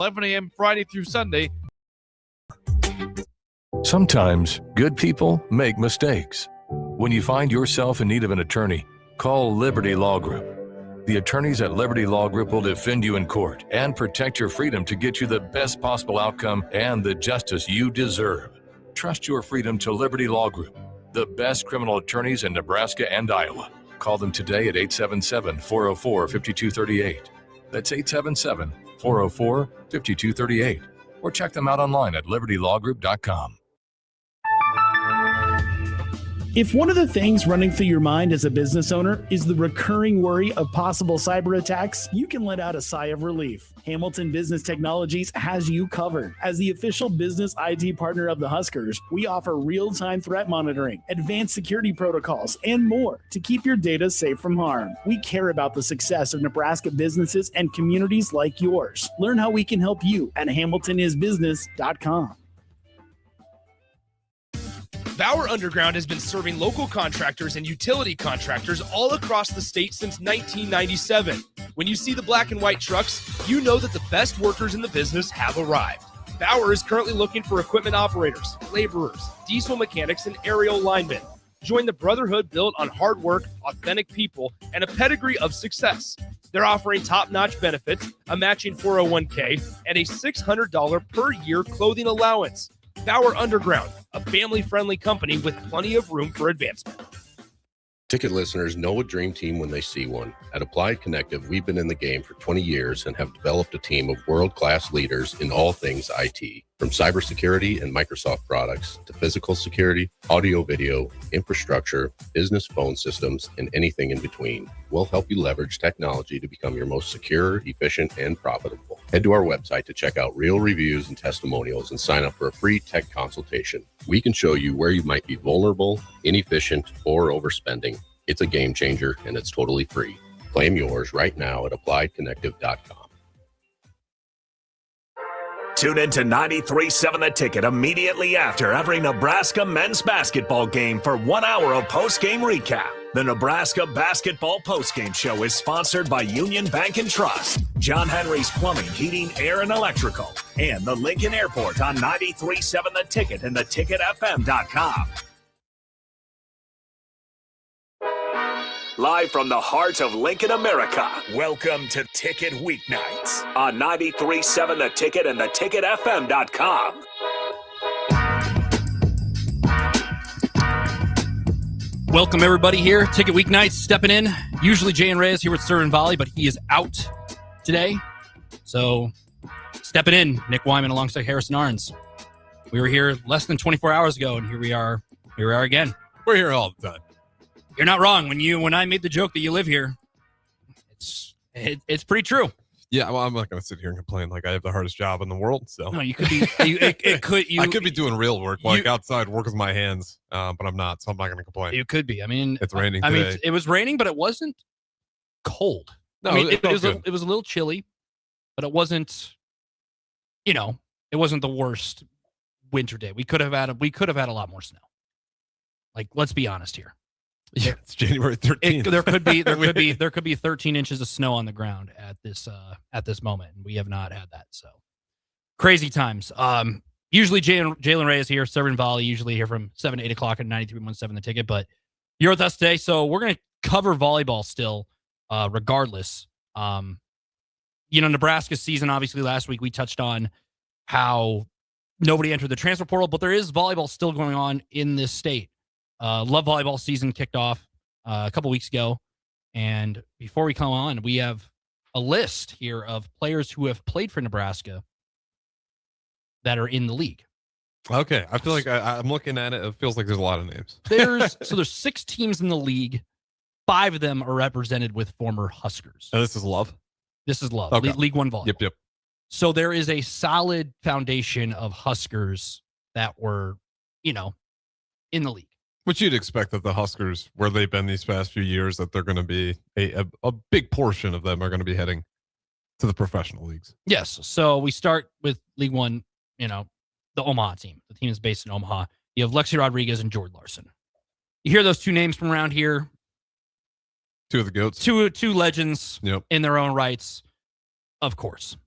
11 a.m. Friday through Sunday. Sometimes good people make mistakes. When you find yourself in need of an attorney, call Liberty Law Group. The attorneys at Liberty Law Group will defend you in court and protect your freedom to get you the best possible outcome and the justice you deserve. Trust your freedom to Liberty Law Group, the best criminal attorneys in Nebraska and Iowa. Call them today at 877-404-5238. That's 877-404-5238. Or check them out online at libertylawgroup.com. If one of the things running through your mind as a business owner is the recurring worry of possible cyber attacks, you can let out a sigh of relief. Hamilton Business Technologies has you covered. As the official business IT partner of the Huskers, we offer real-time threat monitoring, advanced security protocols, and more to keep your data safe from harm. We care about the success of Nebraska businesses and communities like yours. Learn how we can help you at hamiltonisbusiness.com. Bauer Underground has been serving local contractors and utility contractors all across the state since 1997. When you see the black and white trucks, you know that the best workers in the business have arrived. Bauer is currently looking for equipment operators, laborers, diesel mechanics, and aerial linemen. Join the brotherhood built on hard work, authentic people, and a pedigree of success. They're offering top-notch benefits, a matching 401k, and a $600 per year clothing allowance. Bauer Underground, a family-friendly company with plenty of room for advancement. Ticket listeners know a dream team when they see one. At Applied Connective, we've been in the game for 20 years and have developed a team of world-class leaders in all things IT. From cybersecurity and Microsoft products to physical security, audio-video, infrastructure, business phone systems, and anything in between, we'll help you leverage technology to become your most secure, efficient, and profitable. Head to our website to check out real reviews and testimonials and sign up for a free tech consultation. We can show you where you might be vulnerable, inefficient, or overspending. It's a game changer, and it's totally free. Claim yours right now at appliedconnective.com. Tune in to 93.7 The Ticket immediately after every Nebraska men's basketball game for 1 hour of post-game recap. The Nebraska Basketball Postgame Show is sponsored by Union Bank and Trust, John Henry's Plumbing, Heating, Air, and Electrical, and the Lincoln Airport on 93.7 The Ticket and theticketfm.com. Live from the heart of Lincoln, America, welcome to Ticket Weeknights on 93.7 The Ticket and theticketfm.com. Welcome, everybody, here. Ticket Weeknights stepping in. Usually Jay and Reyes here with Servant Volley, but he is out today. So, stepping in, Nick Whyman alongside Harrison Arens. We were here less than 24 hours ago, and here we are again. We're here all the time. You're not wrong. When I made the joke that you live here, it's pretty true. Yeah, well, I'm not going to sit here and complain like I have the hardest job in the world. So no, you could be. I could be doing real work, like outside work with my hands, but I'm not. So I'm not going to complain. You could be. I mean, it's raining. I today. mean, it was raining, but it wasn't cold. No, I mean, it was good. It was a little chilly, but it wasn't. It wasn't the worst winter day. We could have had a lot more snow. Like, let's be honest here. Yeah, it's January 13th. There could be 13 inches of snow on the ground at this moment, and we have not had that. So crazy times. Usually Jalen Reyes here, Servant Volley, usually here from 7 to 8 o'clock at 93.17 The Ticket, but you're with us today, so we're going to cover volleyball still, regardless. Nebraska's season, obviously last week we touched on how nobody entered the transfer portal, but there is volleyball still going on in this state. Love volleyball season kicked off a couple weeks ago. And before we come on, we have a list here of players who have played for Nebraska that are in the league. Okay. I feel like I'm looking at it. It feels like there's a lot of names. There's 6 teams in the league. 5 of them are represented with former Huskers. And this is Love? This is Love. Okay. League One volleyball. Yep. So there is a solid foundation of Huskers that were, in the league. Which you'd expect that the Huskers, where they've been these past few years, that they're going to be a big portion of them are going to be heading to the professional leagues. Yes. So we start with League One, the Omaha team. The team is based in Omaha. You have Lexi Rodriguez and Jordan Larson. You hear those 2 names from around here. 2 of the GOATs. Two legends in their own rights, of course.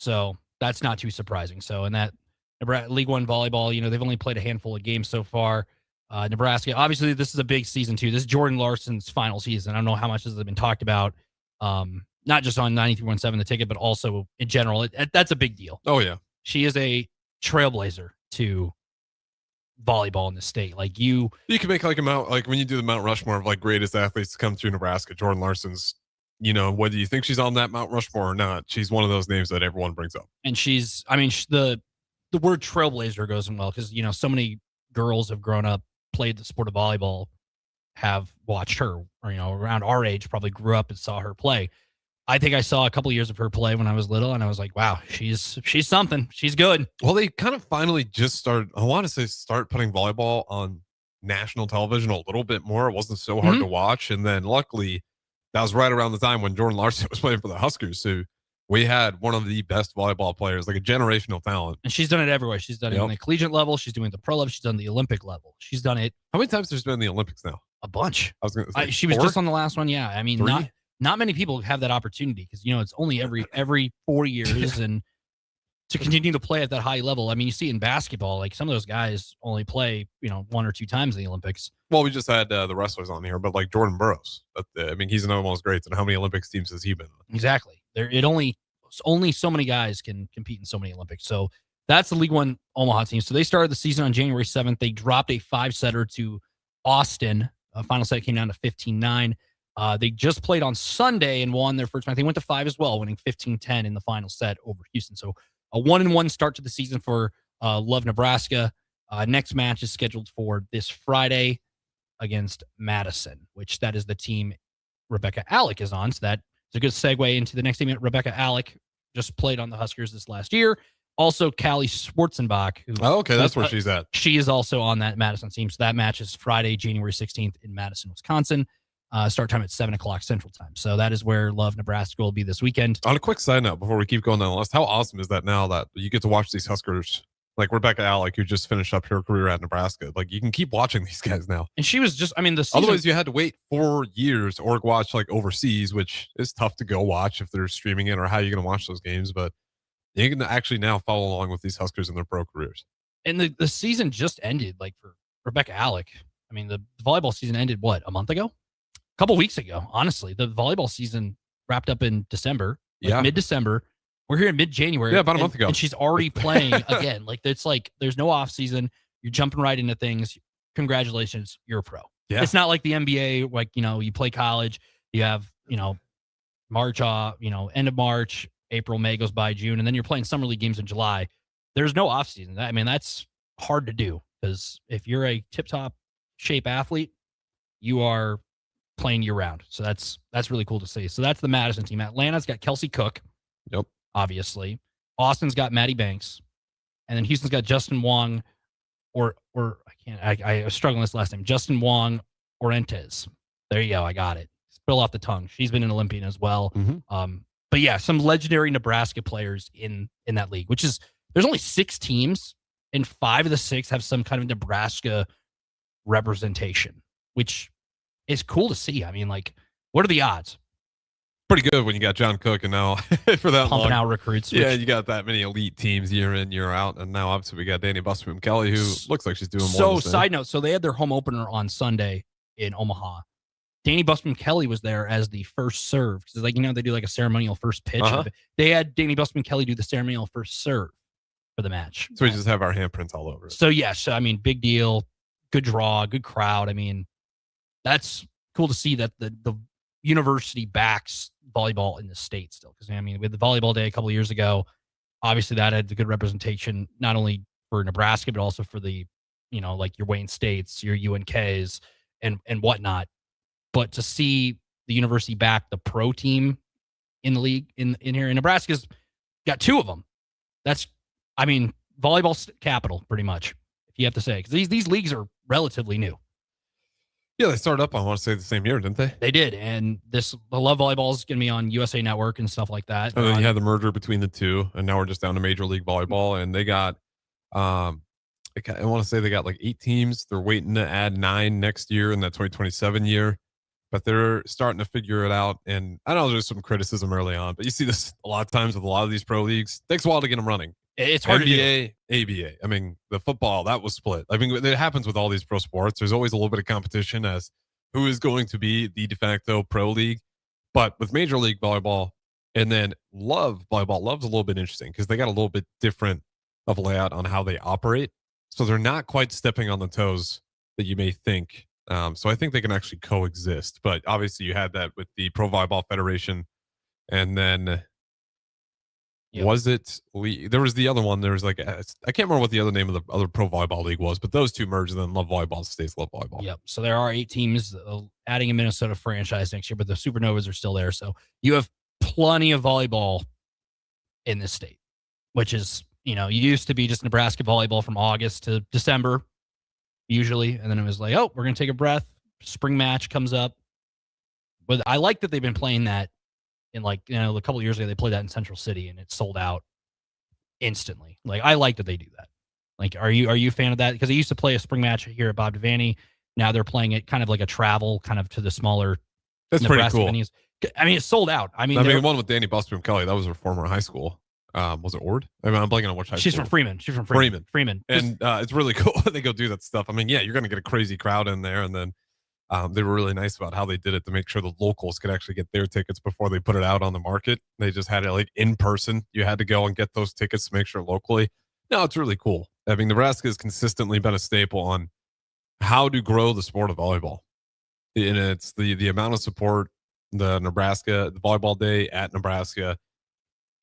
So that's not too surprising. So in that League One volleyball, they've only played a handful of games so far. Nebraska, obviously, this is a big season too. This is Jordan Larson's final season. I don't know how much has been talked about, not just on 93.7 The Ticket, but also in general. That's a big deal. Oh yeah, she is a trailblazer to volleyball in the state. Like you can make like when you do the Mount Rushmore of like greatest athletes to come through Nebraska, Jordan Larson's, whether you think she's on that Mount Rushmore or not, she's one of those names that everyone brings up. And the word trailblazer goes in well because so many girls have grown up, played the sport of volleyball, have watched her, or around our age, probably grew up and saw her play. I think I saw a couple of years of her play when I was little, and I was like, wow, she's something. She's good. Well, they kind of finally just start putting volleyball on national television a little bit more. It wasn't so hard to watch. And then luckily, that was right around the time when Jordan Larson was playing for the Huskers. So we had one of the best volleyball players, like a generational talent. And she's done it everywhere. She's done it on the collegiate level. She's doing the pro level. She's done the Olympic level. She's done it. How many times has been in the Olympics now? A bunch. I was going to say she was just on the last one. Yeah. I mean, 3? Not many people have that opportunity because, it's only every 4 years and to continue to play at that high level. I mean, you see in basketball, like some of those guys only play, 1 or 2 times in the Olympics. Well, we just had the wrestlers on here, but like Jordan Burroughs, he's another one of those greats. And how many Olympics teams has he been on? Exactly. Only so many guys can compete in so many Olympics. So that's the League One Omaha team. So they started the season on January 7th. They dropped a 5-setter to Austin. Final set came down to 15-9. They just played on Sunday and won their first match. They went to 5 as well, winning 15-10 in the final set over Houston. So a 1-1 start to the season for Love Nebraska. Next match is scheduled for this Friday against Madison, which that is the team Rebecca Alec is on. So that is a good segue into the next team. Rebecca Alec just played on the Huskers this last year. Also, Callie Schwarzenbach. That's where she's at. She is also on that Madison team. So that match is Friday, January 16th in Madison, Wisconsin. Start time at 7:00 Central Time. So that is where Love Nebraska will be this weekend. On a quick side note, before we keep going down the list, how awesome is that now that you get to watch these Huskers, like Rebecca Alec, who just finished up her career at Nebraska? Like you can keep watching these guys now. And she was just, the season, otherwise you had to wait 4 years or watch like overseas, which is tough to go watch if they're streaming it or how you're going to watch those games. But you can actually now follow along with these Huskers in their pro careers. And the season just ended, like for Rebecca Alec. The volleyball season ended, what, a month ago? A couple weeks ago, honestly. The volleyball season wrapped up in December, mid-December. We're here in mid-January. Yeah, about a month ago. And she's already playing again. It's like there's no off season. You're jumping right into things. Congratulations, you're a pro. Yeah. It's not like the NBA, like, you play college, you have, March off, end of March, April, May goes by, June, and then you're playing summer league games in July. There's no off season. That's hard to do because if you're a tip-top shape athlete, you are playing year round. So that's really cool to see. So that's the Madison team. Atlanta's got Kelsey Cook. Yep. Obviously. Austin's got Maddie Banks. And then Houston's got Justin Wong I was struggling this last name. Justin Wong Orentes. There you go. I got it. Spill off the tongue. She's been an Olympian as well. Mm-hmm. But yeah, some legendary Nebraska players in that league, which is there's only 6 teams and 5 of the 6 have some kind of Nebraska representation, which is cool to see. What are the odds? Pretty good when you got John Cook and now for that pumping out recruits. Yeah, you got that many elite teams year in, year out. And now obviously we got Danny Busman-Kelly, who looks like she's doing more. So side note, so they had their home opener on Sunday in Omaha. Danny Busman-Kelly was there as the first serve. Because they do like a ceremonial first pitch. Uh-huh. They had Danny Busman-Kelly do the ceremonial first serve for the match. So we just have our handprints all over it. So yes, big deal. Good draw, good crowd. That's cool to see that the university backs volleyball in the state still. Because with the volleyball day a couple of years ago, obviously that had the good representation not only for Nebraska but also for the like your Wayne States, your UNKs, and whatnot. But to see the university back the pro team in the league in here, and Nebraska's got 2 of them. That's volleyball capital pretty much, if you have to say, because these leagues are relatively new. Yeah, they started up, I want to say, the same year, didn't they? They did, and the Love Volleyball is going to be on USA Network and stuff like that. And then you had the merger between the 2, and now we're just down to Major League Volleyball, and they got, I want to say they got like 8 teams. They're waiting to add 9 next year in that 2027 year. but they're starting to figure it out. And I know there's some criticism early on, but you see this a lot of times with a lot of these pro leagues. It takes a while to get them running. It's hard NBA, ABA. I mean, the football, that was split. I mean, it happens with all these pro sports. There's always a little bit of competition as who is going to be the de facto pro league. But with Major League Volleyball and then Love Volleyball, Love's a little bit interesting because they got a little bit different of a layout on how they operate. So they're not quite stepping on the toes that you may think. So I think they can actually coexist. But obviously you had that with the Pro Volleyball Federation. And then was it, there was the other one. There was like, I can't remember what the other name of the other Pro Volleyball League was, but those two merged and then Love Volleyball stays Love Volleyball. Yep. So there are 8 teams adding a Minnesota franchise next year, but the Supernovas are still there. So you have plenty of volleyball in this state, which is, you used to be just Nebraska volleyball from August to December, usually. And then it was like, oh, we're going to take a breath. Spring match comes up. But I like that they've been playing that in a couple of years ago, they played that in Central City and it sold out instantly. Like, I like that they do that. Like, are you a fan of that? Because they used to play a spring match here at Bob Devaney. Now they're playing it kind of like a travel kind of to the smaller That's Nebraska pretty cool. venues. I mean, it's sold out. I mean, the one with Danny Busboom Kelly, that was her former high school. Was it Ord? I mean, I'm blanking on which high She's school. from Freeman. She's from Freeman. And it's really cool when they go do that stuff. I mean, yeah, you're going to get a crazy crowd in there. And then they were really nice about how they did it to make sure the locals could actually get their tickets before they put it out on the market. They just had it like in person. You had to go and get those tickets to make sure locally. No, it's really cool. I mean, Nebraska has consistently been a staple on how to grow the sport of volleyball. And it's the amount of support, the volleyball day at Nebraska,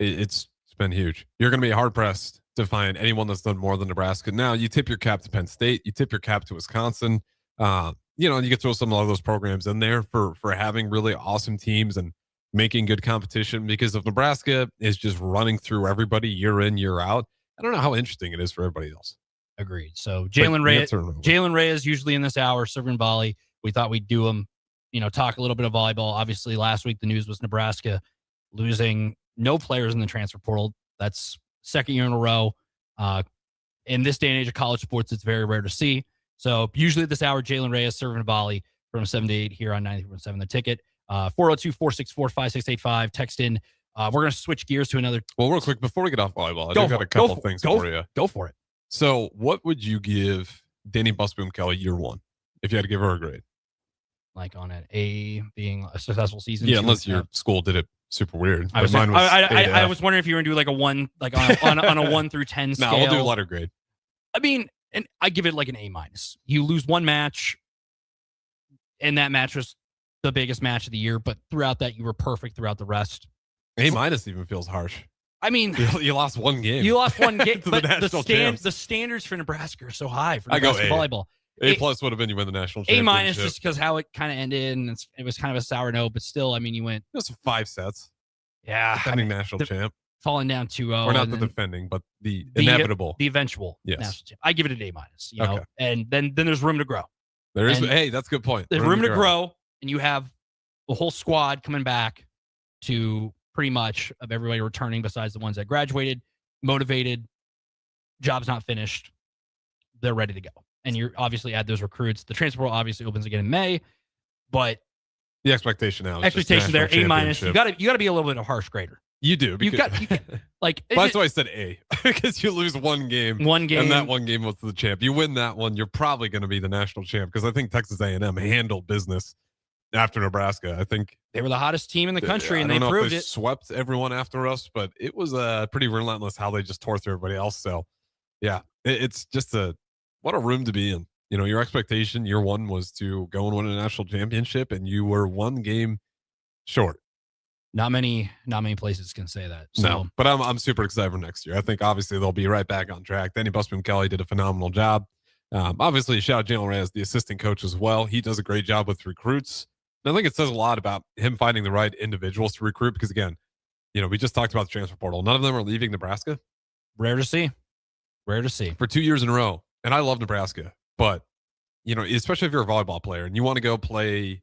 it's been huge. You're going to be hard pressed to find anyone that's done more than Nebraska. Now, you tip your cap to Penn State, you tip your cap to Wisconsin. You could throw some of those programs in there for having really awesome teams and making good competition, because if Nebraska is just running through everybody year in, year out, I don't know how interesting it is for everybody else. Agreed. So Jalen Reyes usually in this hour, serving volley. We thought we'd do him, talk a little bit of volleyball. Obviously, last week the news was Nebraska losing no players in the transfer portal. That's second year in a row. In this day and age of college sports, it's very rare to see. So usually at this hour, Jalen Reyes serving volley from 7 to 8 here on 93.7 The Ticket. 402-464-5685. Text in. We're going to switch gears to another. Well, real quick, before we get off volleyball, I got a couple things for you. Go for it. So what would you give Danny Busboom Kelly year one if you had to give her a grade? Like on an A being a successful season? Yeah, unless your school did it super weird. I was wondering if you were going to do like a 1, like on a 1 through 10 scale. No, we'll do letter grade. I mean, and I give it like an A-. You lose one match, and that match was the biggest match of the year, but throughout that, you were perfect throughout the rest. A- even feels harsh. I mean, you lost one game. But the standards for Nebraska are so high for Nebraska volleyball. A+ would have been you win the national championship. A- just because how it kind of ended, and it was kind of a sour note, but still, I mean, you went. It was 5 sets. Yeah. Defending national champ. Falling down 2-0. Or not the defending, but the inevitable. The eventual national champ. I give it an A-, okay. And then there's room to grow. There is. Hey, that's a good point. There's room to grow, and you have the whole squad coming back to pretty much of everybody returning besides the ones that graduated, motivated, job's not finished. They're ready to go. And you're obviously add those recruits. The transfer portal obviously opens again in May, but the expectation now. Expectation there, A-. You got to be a little bit of a harsh grader. You do. You got like. That's why I said A, because you lose one game, and that one game was the champ. You win that one, you're probably going to be the national champ, because I think Texas A&M handled business after Nebraska. I think they were the hottest team in the country, and they proved it. Swept everyone after us, but it was pretty relentless how they just tore through everybody else. So, yeah, it's just what a room to be in. Your expectation year one was to go and win a national championship, and you were one game short. Not many places can say that. So. No, but I'm super excited for next year. I think obviously they'll be right back on track. Danny Busboom Kelly did a phenomenal job. Obviously, shout out Jalen Reyes, the assistant coach as well. He does a great job with recruits. And I think it says a lot about him finding the right individuals to recruit, because again, we just talked about the transfer portal. None of them are leaving Nebraska. Rare to see. For 2 years in a row. And I love Nebraska, but especially if you're a volleyball player and you want to go play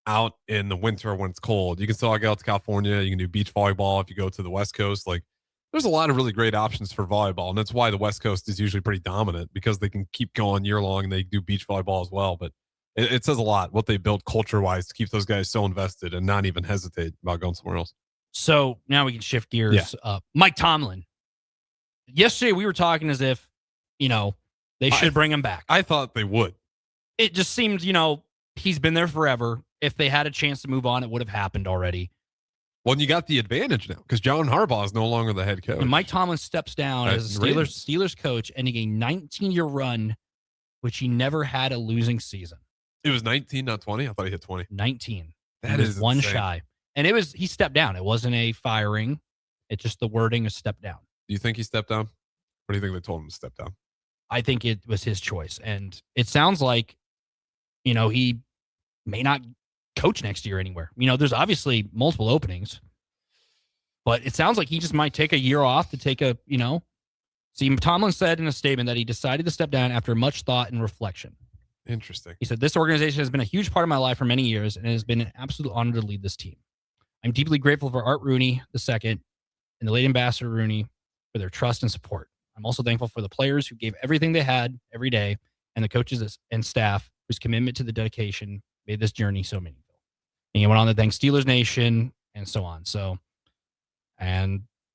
out in the winter when it's cold, you can still go out to California. You can do beach volleyball if you go to the West Coast. Like, there's a lot of really great options for volleyball, and that's why the West Coast is usually pretty dominant, because they can keep going year long and they do beach volleyball as well. But It says a lot what they built culture-wise to keep those guys so invested and not even hesitate about going somewhere else. So now we can shift gears. Mike Tomlin. Yesterday we were talking as if, they should bring him back. I thought they would. It just seemed, he's been there forever. If they had a chance to move on, it would have happened already. Well, you got the advantage now because John Harbaugh is no longer the head coach. And Mike Tomlin steps down as a Steelers coach, ending a 19-year run, which he never had a losing season. It was 19, not 20. I thought he hit 20. 19. That is one insane. shy. And he stepped down. It wasn't a firing. It's just the wording is step down. Do you think he stepped down? Or do you think they told him to step down? I think it was his choice. And it sounds like, he may not coach next year anywhere. There's multiple openings. But it sounds like he just might take a year off to take a, See, Tomlin said in a statement that he decided to step down after much thought and reflection. Interesting. He said, "This organization has been a huge part of my life for many years, and it has been an absolute honor to lead this team. I'm deeply grateful for Art Rooney II and the late Ambassador Rooney for their trust and support. I'm also thankful for the players who gave everything they had every day and the coaches and staff whose commitment to the dedication made this journey so meaningful." And he went on to thank Steelers Nation and so on.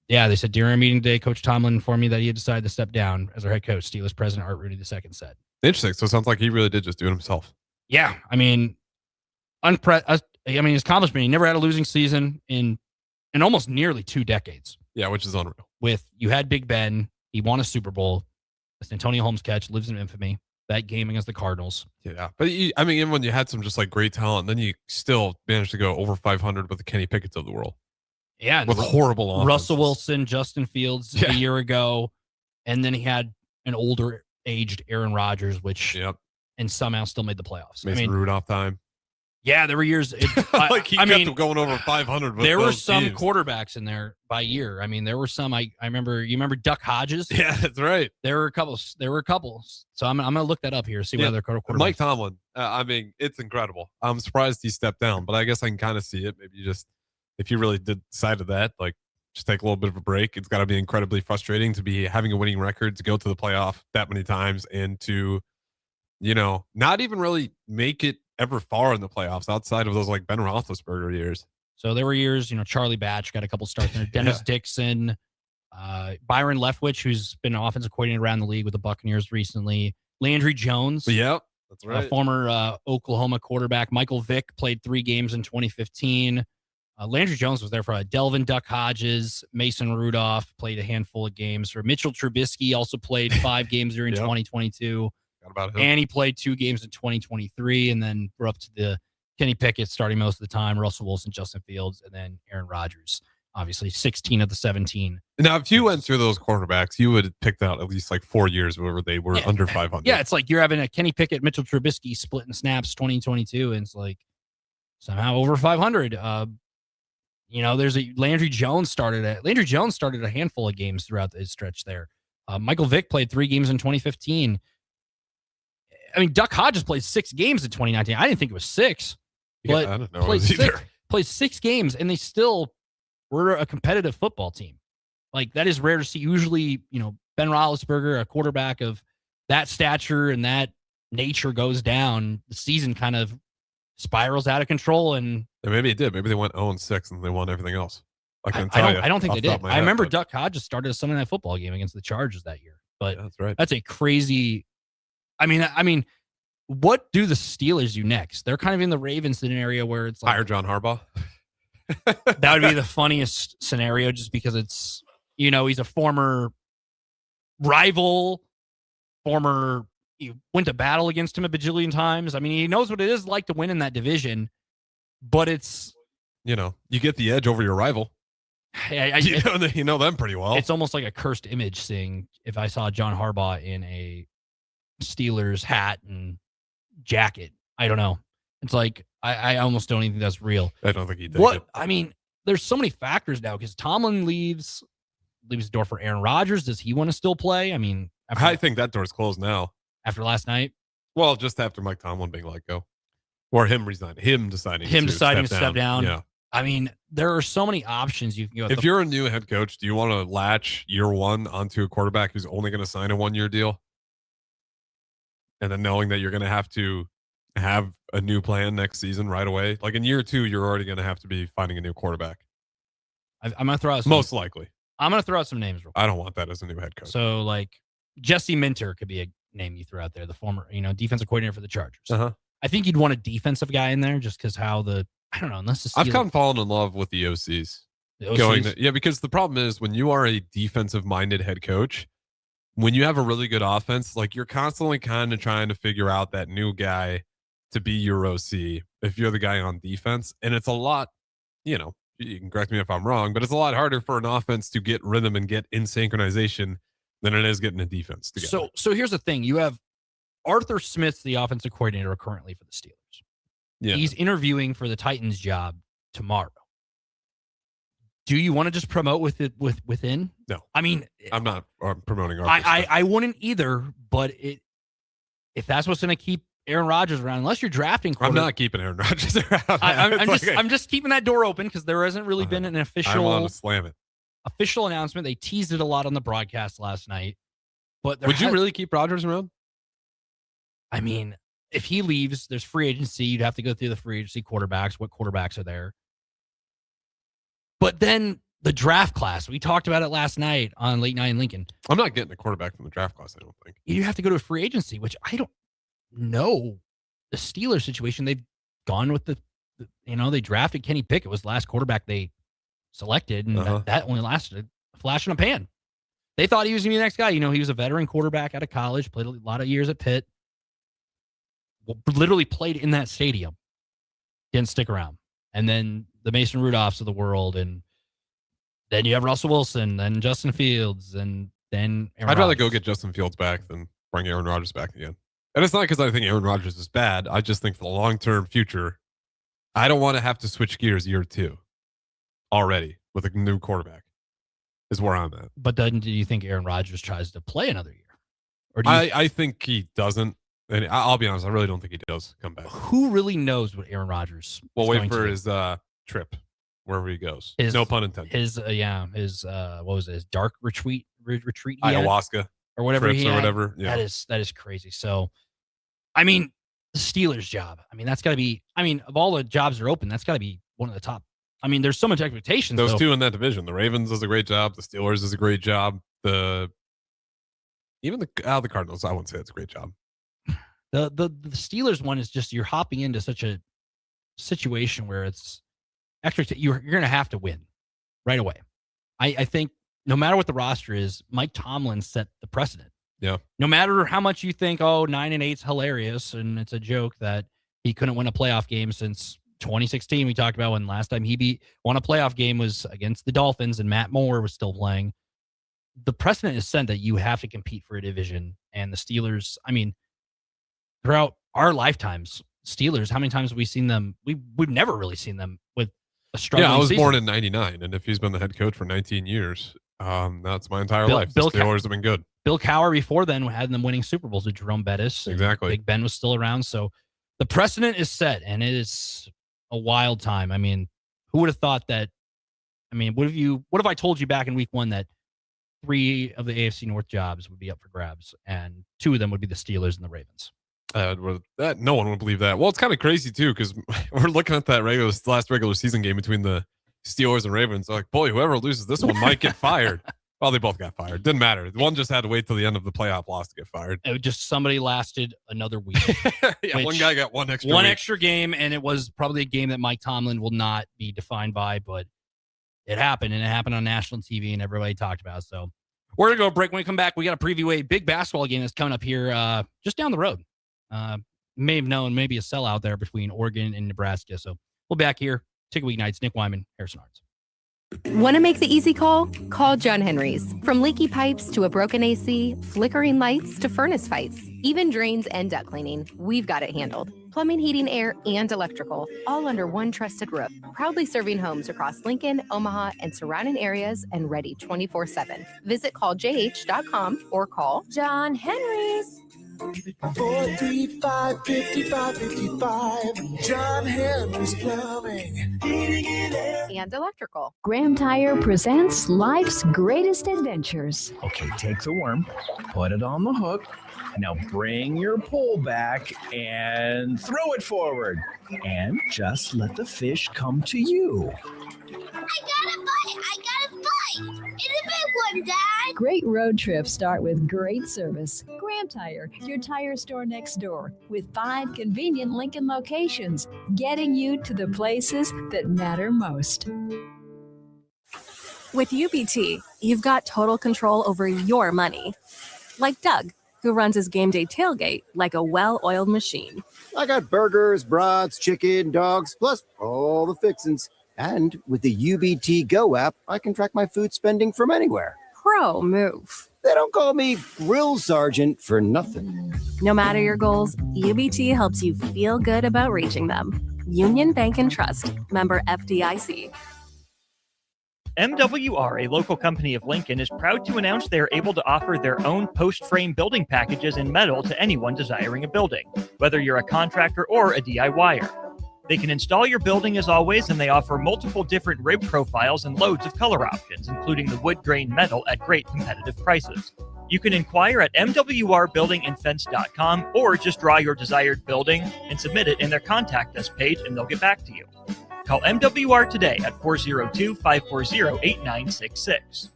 They said during our meeting today, Coach Tomlin informed me that he had decided to step down as our head coach, Steelers president Art Rooney II said. Interesting. So it sounds like he really did just do it himself. Yeah. His accomplishment, he never had a losing season in almost nearly 2 decades. Yeah, which is unreal. You had Big Ben. He won a Super Bowl. This Antonio Holmes catch lives in infamy. That game against the Cardinals. Yeah. But even when you had some just like great talent, then you still managed to go over 500 with the Kenny Pickett's of the world. Yeah. With horrible offenses. Russell Wilson, Justin Fields a year ago. And then he had an older aged Aaron Rodgers, and somehow still made the playoffs. Mason Rudolph time. Yeah, there were years. He kept going over 500. There were some quarterbacks in there by year. There were some. I remember. You remember Duck Hodges? Yeah, that's right. There were a couple. So I'm gonna look that up here. See what other quarterbacks. Mike Tomlin. It's incredible. I'm surprised he stepped down, but I guess I can kind of see it. Maybe if you really decided that, just take a little bit of a break. It's got to be incredibly frustrating to be having a winning record, to go to the playoff that many times, and to, not even really make it ever far in the playoffs outside of those Ben Roethlisberger years. So there were years, Charlie Batch got a couple starts in there. Dennis Dixon, Byron Leftwich, who's been an offensive coordinator around the league with the Buccaneers recently. Landry Jones. Yep, that's right. A former Oklahoma quarterback. Michael Vick played 3 games in 2015. Landry Jones was there for Delvin Duck Hodges. Mason Rudolph played a handful of games. For Mitchell Trubisky also played 5 games during 2022. And he played 2 games in 2023. And then we're up to the Kenny Pickett starting most of the time, Russell Wilson, Justin Fields, and then Aaron Rodgers. Obviously, 16 of the 17. Now, if you went through those quarterbacks, you would have picked out at least 4 years where they were under 500. Yeah, it's like you're having a Kenny Pickett, Mitchell Trubisky splitting snaps 2022, and it's somehow over 500. There's Landry Jones started a handful of games throughout his stretch there. Michael Vick played 3 games in 2015. Duck Hodges played 6 games in 2019. I didn't think it was 6. But I don't know played 6 games, and they still were a competitive football team. That is rare to see. Usually, Ben Roethlisberger, a quarterback of that stature and that nature, goes down. The season kind of spirals out of control, and maybe it did. Maybe they went 0-6 and they won everything else. I don't think they did. I remember Duck Hodges started a Sunday Night Football game against the Chargers that year. But that's right. That's a crazy. What do the Steelers do next? They're kind of in the Ravens scenario where it's hire John Harbaugh. That would be the funniest scenario, just because it's he's a former rival, you went to battle against him a bajillion times. He knows what it is like to win in that division, but it's, you get the edge over your rival. You know them pretty well. It's almost like a cursed image seeing if I saw John Harbaugh in a Steelers hat and jacket. I don't know. It's I almost don't even think that's real. I don't think he did. There's so many factors now because Tomlin leaves the door for Aaron Rodgers. Does he want to still play? I think that door's closed now. After last night? Well, just after Mike Tomlin being let go. Or him resigning. Him deciding to step down. Yeah. There are so many options you can go. If you're a new head coach, do you want to latch year 1 onto a quarterback who's only going to sign a 1-year deal? And then knowing that you're going to have to, have a new plan next season right away. Like in year 2, you're already going to have to be finding a new quarterback. I'm going to throw out Most likely. I'm going to throw out some names real quick. I don't want that as a new head coach. So, like, Jesse Minter could be a name you throw out there, the former, defensive coordinator for the Chargers. Uh-huh. I think you'd want a defensive guy in there just because I don't know, unless the Steelers. I've kind of fallen in love with the OCs. Because the problem is when you are a defensive-minded head coach, when you have a really good offense, like you're constantly kind of trying to figure out that new guy to be your OC if you're the guy on defense. And it's a lot, you can correct me if I'm wrong, but it's a lot harder for an offense to get rhythm and get in synchronization than it is getting a defense together. So here's the thing. You have Arthur Smith's the offensive coordinator currently for the Steelers. Yeah. He's interviewing for the Titans job tomorrow. Do you want to just promote within? No. I mean, I'm not promoting Arthur Smith. I wouldn't either, but if that's what's going to keep Aaron Rodgers around, unless you're drafting I'm not keeping Aaron Rodgers around. I'm just keeping that door open because there hasn't really been an official. I want to slam it. Official announcement. They teased it a lot on the broadcast last night. But would you really keep Rodgers around? I mean, if he leaves, there's free agency. You'd have to go through the free agency quarterbacks. What quarterbacks are there? But then the draft class. We talked about it last night on Late Night in Lincoln. I'm not getting a quarterback from the draft class, I don't think. You have to go to a free agency, which I don't know. The Steelers situation, they've gone with they drafted Kenny Pickett, was the last quarterback they selected, and that only lasted a flash in a pan. They thought he was going to be the next guy. He was a veteran quarterback out of college, played a lot of years at Pitt, literally played in that stadium, didn't stick around. And then the Mason Rudolphs of the world, and then you have Russell Wilson, then Justin Fields, and then Aaron I'd rather Rodgers. go get Justin Fields back than bring Aaron Rodgers back again. And it's not because I think Aaron Rodgers is bad. I just think for the long-term future, I don't want to have to switch gears year 2 already with a new quarterback is where I'm at. But then do you think Aaron Rodgers tries to play another year? Or I think he doesn't. And I'll be honest, I really don't think he does come back. Who really knows what Aaron Rodgers Well, is wait going for to his trip, wherever he goes. His- no pun intended. his what was it, his dark retreat he had? Ayahuasca or whatever trips he or had? whatever. Yeah. That is crazy. So, I mean, the Steelers job. I mean, that's got to be. I mean, of all the jobs that are open, that's got to be one of the top. I mean, there's so much expectations. Those two in that division. The Ravens does a great job. The Steelers does a great job. Even the Cardinals, I wouldn't say it's a great job. The Steelers one is just you're hopping into such a situation where it's actually you're going to have to win right away. I think no matter what the roster is, Mike Tomlin set the precedent. Yeah. No matter how much you think, 9-8 is hilarious and it's a joke that he couldn't win a playoff game since 2016. We talked about when last time he won a playoff game was against the Dolphins and Matt Moore was still playing. The precedent is set that you have to compete for a division, and the Steelers, I mean, throughout our lifetimes, Steelers, how many times have we seen them? We've never really seen them with a struggling Yeah, I was season. born in 99, and if he's been the head coach for 19 years, that's my entire life. Bill The Steelers have been good. Bill Cowher before then had them winning Super Bowls with Jerome Bettis. Exactly. Big Ben was still around. So the precedent is set, and it is a wild time. I mean, who would have thought that? I mean, what if I told you back in week 1 that 3 of the AFC North jobs would be up for grabs, and 2 of them would be the Steelers and the Ravens? No one would believe that. Well, it's kind of crazy too because we're looking at that last regular season game between the Steelers and Ravens. Like, boy, whoever loses this one might get fired. Well, they both got fired. Didn't matter. One just had to wait till the end of the playoff loss to get fired. It just somebody lasted another week. Yeah, one guy got one extra game, and it was probably a game that Mike Tomlin will not be defined by, but it happened, and it happened on national TV, and everybody talked about it. So we're going to go break. When we come back, we got to preview a big basketball game that's coming up here just down the road. May have known maybe a sellout there between Oregon and Nebraska. So we'll be back here. Ticket Weeknights, Nick Whyman, Harrison Arns. Want to make the easy call? Call John Henry's. From leaky pipes to a broken AC, flickering lights to furnace fights, even drains and duct cleaning, we've got it handled. Plumbing, heating, air, and electrical, all under one trusted roof. Proudly serving homes across Lincoln, Omaha, and surrounding areas, and ready 24/7. Visit calljh.com or call John Henry's. 435-5555. John Henry's Plumbing. And electrical. Graham Tire presents life's greatest adventures. Okay, take the worm, put it on the hook. Now bring your pole back and throw it forward. And just let the fish come to you. I got a bite! It's a big one, Dad! Great road trips start with great service. Graham Tire, your tire store next door, with 5 convenient Lincoln locations, getting you to the places that matter most. With UBT, you've got total control over your money. Like Doug, who runs his game day tailgate like a well-oiled machine. I got burgers, brats, chicken, dogs, plus all the fixins'. And with the UBT Go app, I can track my food spending from anywhere. Pro move. They don't call me Grill Sergeant for nothing. No matter your goals, UBT helps you feel good about reaching them. Union Bank and Trust. Member FDIC. MWR, a local company of Lincoln, is proud to announce they are able to offer their own post-frame building packages in metal to anyone desiring a building, whether you're a contractor or a DIYer. They can install your building as always, and they offer multiple different rib profiles and loads of color options, including the wood grain metal at great competitive prices. You can inquire at mwrbuildingandfence.com or just draw your desired building and submit it in their contact us page, and they'll get back to you. Call MWR today at 402-540-8966.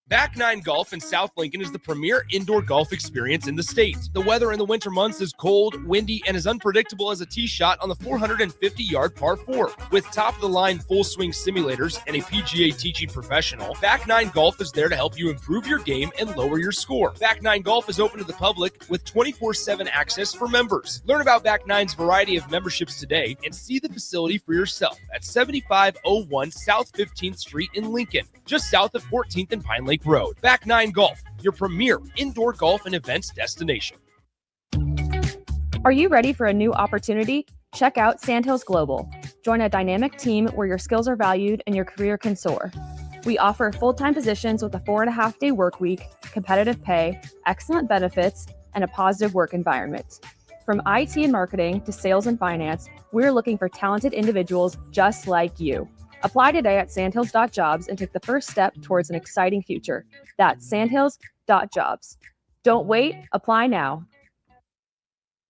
Back Nine Golf in South Lincoln is the premier indoor golf experience in the state. The weather in the winter months is cold, windy, and as unpredictable as a tee shot on the 450-yard par 4. With top-of-the-line full-swing simulators and a PGA teaching professional, Back Nine Golf is there to help you improve your game and lower your score. Back Nine Golf is open to the public with 24/7 access for members. Learn about Back Nine's variety of memberships today and see the facility for yourself at 7501 South 15th Street in Lincoln, just south of 14th and Pine Lake Road. Back Nine Golf, your premier indoor golf and events destination. Are you ready for a new opportunity? Check out Sandhills Global. Join a dynamic team where your skills are valued and your career can soar. We offer full-time positions with a 4.5-day work week, competitive pay, excellent benefits, and a positive work environment. From IT and marketing to sales and finance, we're looking for talented individuals just like you. Apply today at sandhills.jobs and take the first step towards an exciting future. That's sandhills.jobs. Don't wait, apply now.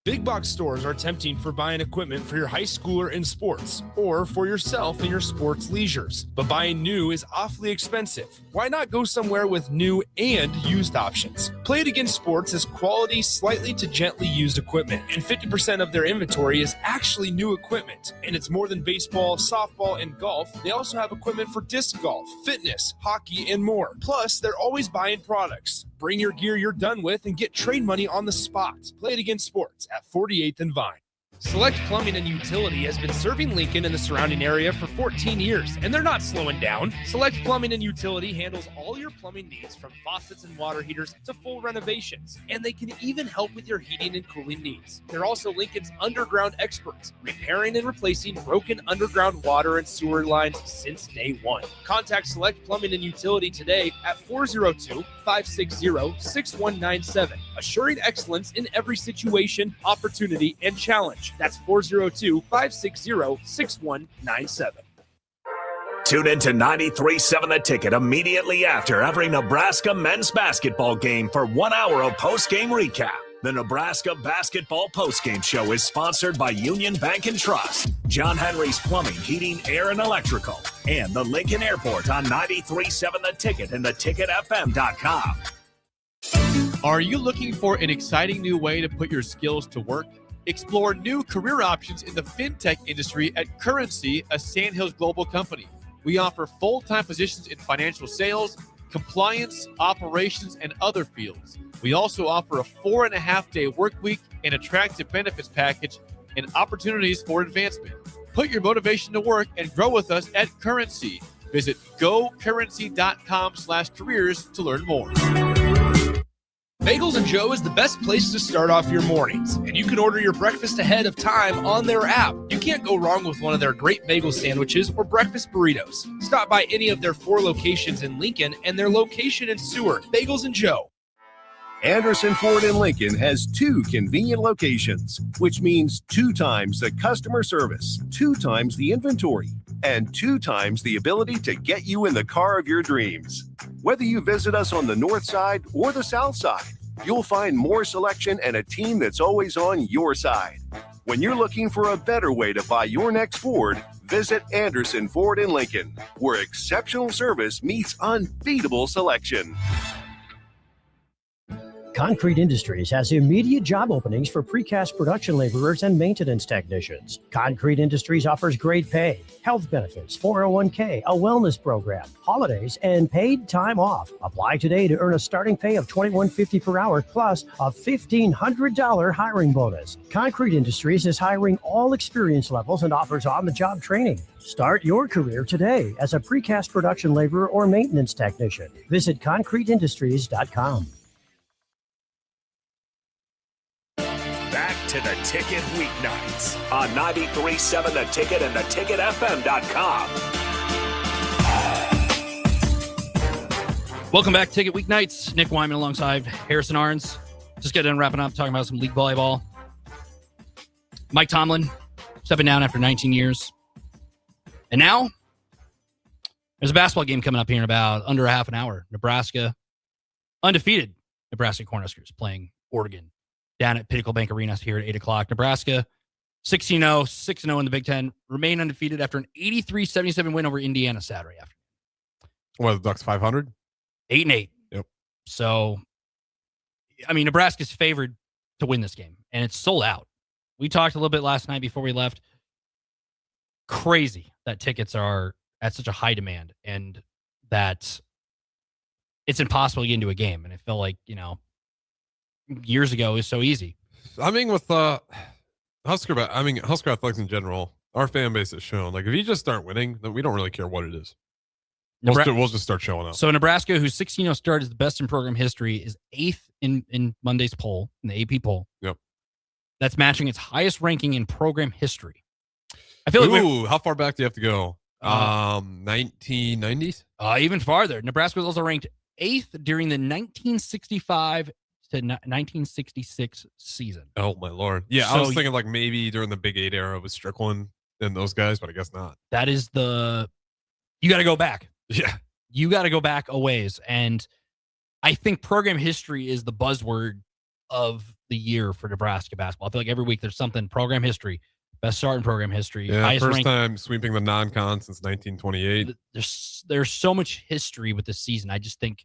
Big box stores are tempting for buying equipment for your high schooler in sports or for yourself in your sports leisures. But buying new is awfully expensive. Why not go somewhere with new and used options? Play It Again Sports has quality, slightly to gently used equipment, and 50% of their inventory is actually new equipment. And it's more than baseball, softball, and golf. They also have equipment for disc golf, fitness, hockey, and more. Plus, they're always buying products. Bring your gear you're done with and get trade money on the spot. Play It Again Sports at 48th and Vine. Select Plumbing and Utility has been serving Lincoln and the surrounding area for 14 years, and they're not slowing down. Select Plumbing and Utility handles all your plumbing needs, from faucets and water heaters to full renovations, and they can even help with your heating and cooling needs. They're also Lincoln's underground experts, repairing and replacing broken underground water and sewer lines since day one. Contact Select Plumbing and Utility today at 402-560-6197, assuring excellence in every situation, opportunity, and challenge. That's 402-560-6197. Tune in to 93.7 The Ticket immediately after every Nebraska men's basketball game for 1 hour of post-game recap. The Nebraska Basketball Postgame Show is sponsored by Union Bank and Trust, John Henry's Plumbing, Heating, Air, and Electrical, and the Lincoln Airport on 93.7 The Ticket and theticketfm.com. Are you looking for an exciting new way to put your skills to work? Explore new career options in the fintech industry at Currency, a Sandhills Global company. We offer full-time positions in financial sales, compliance, operations, and other fields. We also offer a 4.5-day work week, an attractive benefits package, and opportunities for advancement. Put your motivation to work and grow with us at Currency. Visit gocurrency.com/careers to learn more. Bagels and Joe is the best place to start off your mornings, and you can order your breakfast ahead of time on their app. You can't go wrong with one of their great bagel sandwiches or breakfast burritos. Stop by any of their 4 locations in Lincoln and their location in Seward. Bagels and Joe. Anderson Ford in Lincoln has 2 convenient locations, which means 2 times the customer service, 2 times the inventory, and 2 times the ability to get you in the car of your dreams. Whether you visit us on the north side or the south side, you'll find more selection and a team that's always on your side. When you're looking for a better way to buy your next Ford, visit Anderson Ford in Lincoln, where exceptional service meets unbeatable selection. Concrete Industries has immediate job openings for precast production laborers and maintenance technicians. Concrete Industries offers great pay, health benefits, 401k, a wellness program, holidays, and paid time off. Apply today to earn a starting pay of $21.50 per hour plus a $1,500 hiring bonus. Concrete Industries is hiring all experience levels and offers on-the-job training. Start your career today as a precast production laborer or maintenance technician. Visit concreteindustries.com. Back to the Ticket weeknights on 93.7 The Ticket and theticketfm.com. Welcome back, Ticket Weeknights. Nick Whyman alongside Harrison Arens. Just getting done wrapping up, talking about some league volleyball. Mike Tomlin stepping down after 19 years. And now, there's a basketball game coming up here in about under a half an hour. Nebraska, undefeated Nebraska Cornhuskers playing Oregon down at Pinnacle Bank Arena here at 8 o'clock. Nebraska, 16-0, 6-0 in the Big Ten, remain undefeated after an 83-77 win over Indiana Saturday afternoon. What, the Ducks 500? 8-8. Yep. So, I mean, Nebraska's favored to win this game, and it's sold out. We talked a little bit last night before we left. Crazy that tickets are at such a high demand and that it's impossible to get into a game. And I feel like, years ago it was so easy. I mean, with Husker Athletics in general, our fan base has shown, like, if you just start winning, then we don't really care what it is. We'll just start showing up. So Nebraska, whose 16-0 start is the best in program history, is 8th in Monday's poll, in the AP poll. Yep. That's matching its highest ranking in program history. I feel like how far back do you have to go? 1990s? Even farther. Nebraska was also ranked 8th during the 1965 to 1966 season. Oh, my Lord. Yeah, so I was thinking like maybe during the Big 8 era with Strickland and those guys, but I guess not. That is you got to go back. Yeah. You got to go back a ways. And I think program history is the buzzword of the year for Nebraska basketball. I feel like every week there's something program history. Best start in program history. Yeah, first time sweeping the non-con since 1928. There's so much history with this season. I just think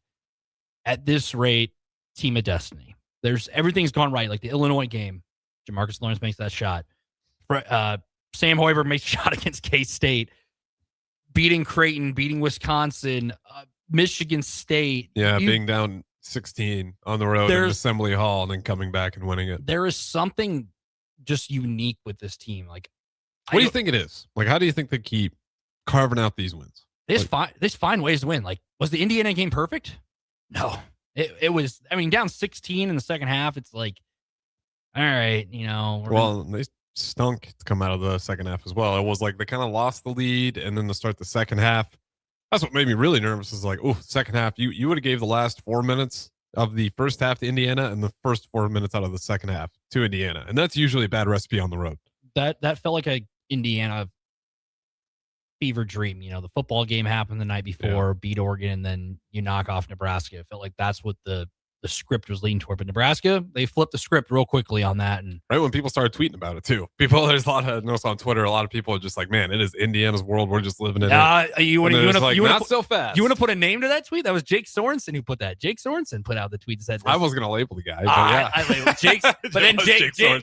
at this rate, team of destiny. Everything's gone right. Like the Illinois game, Jamarcus Lawrence makes that shot. Sam Hoiberg makes a shot against K-State. Beating Creighton, beating Wisconsin, Michigan State. Yeah, being down 16 on the road in Assembly Hall and then coming back and winning it. There is something just unique with this team. Like, what do you think it is? Like, how do you think they keep carving out these wins? They find ways to win. Like, was the Indiana game perfect? No. It was, down 16 in the second half. It's like, all right, they stunk to come out of the second half as well. It was like they kind of lost the lead, and then to start the second half, that's what made me really nervous. Is like, second half, you would have gave the last 4 minutes of the first half to Indiana and the first 4 minutes out of the second half to Indiana, and that's usually a bad recipe on the road. That felt like a Indiana fever dream. The football game happened the night before, beat Oregon, and then you knock off Nebraska. It felt like that's what the script was leaning toward. But Nebraska, they flipped the script real quickly on that. And right when people started tweeting about it too, there's a lot of notes on Twitter. A lot of people are just like, man, it is Indiana's world. We're just living in it. You want to so fast. You want to put a name to that tweet? That was Jake Sorensen who put that. Jake Sorensen put out the tweet that said this. I was going to label the guy. But yeah. I labeled Jake. But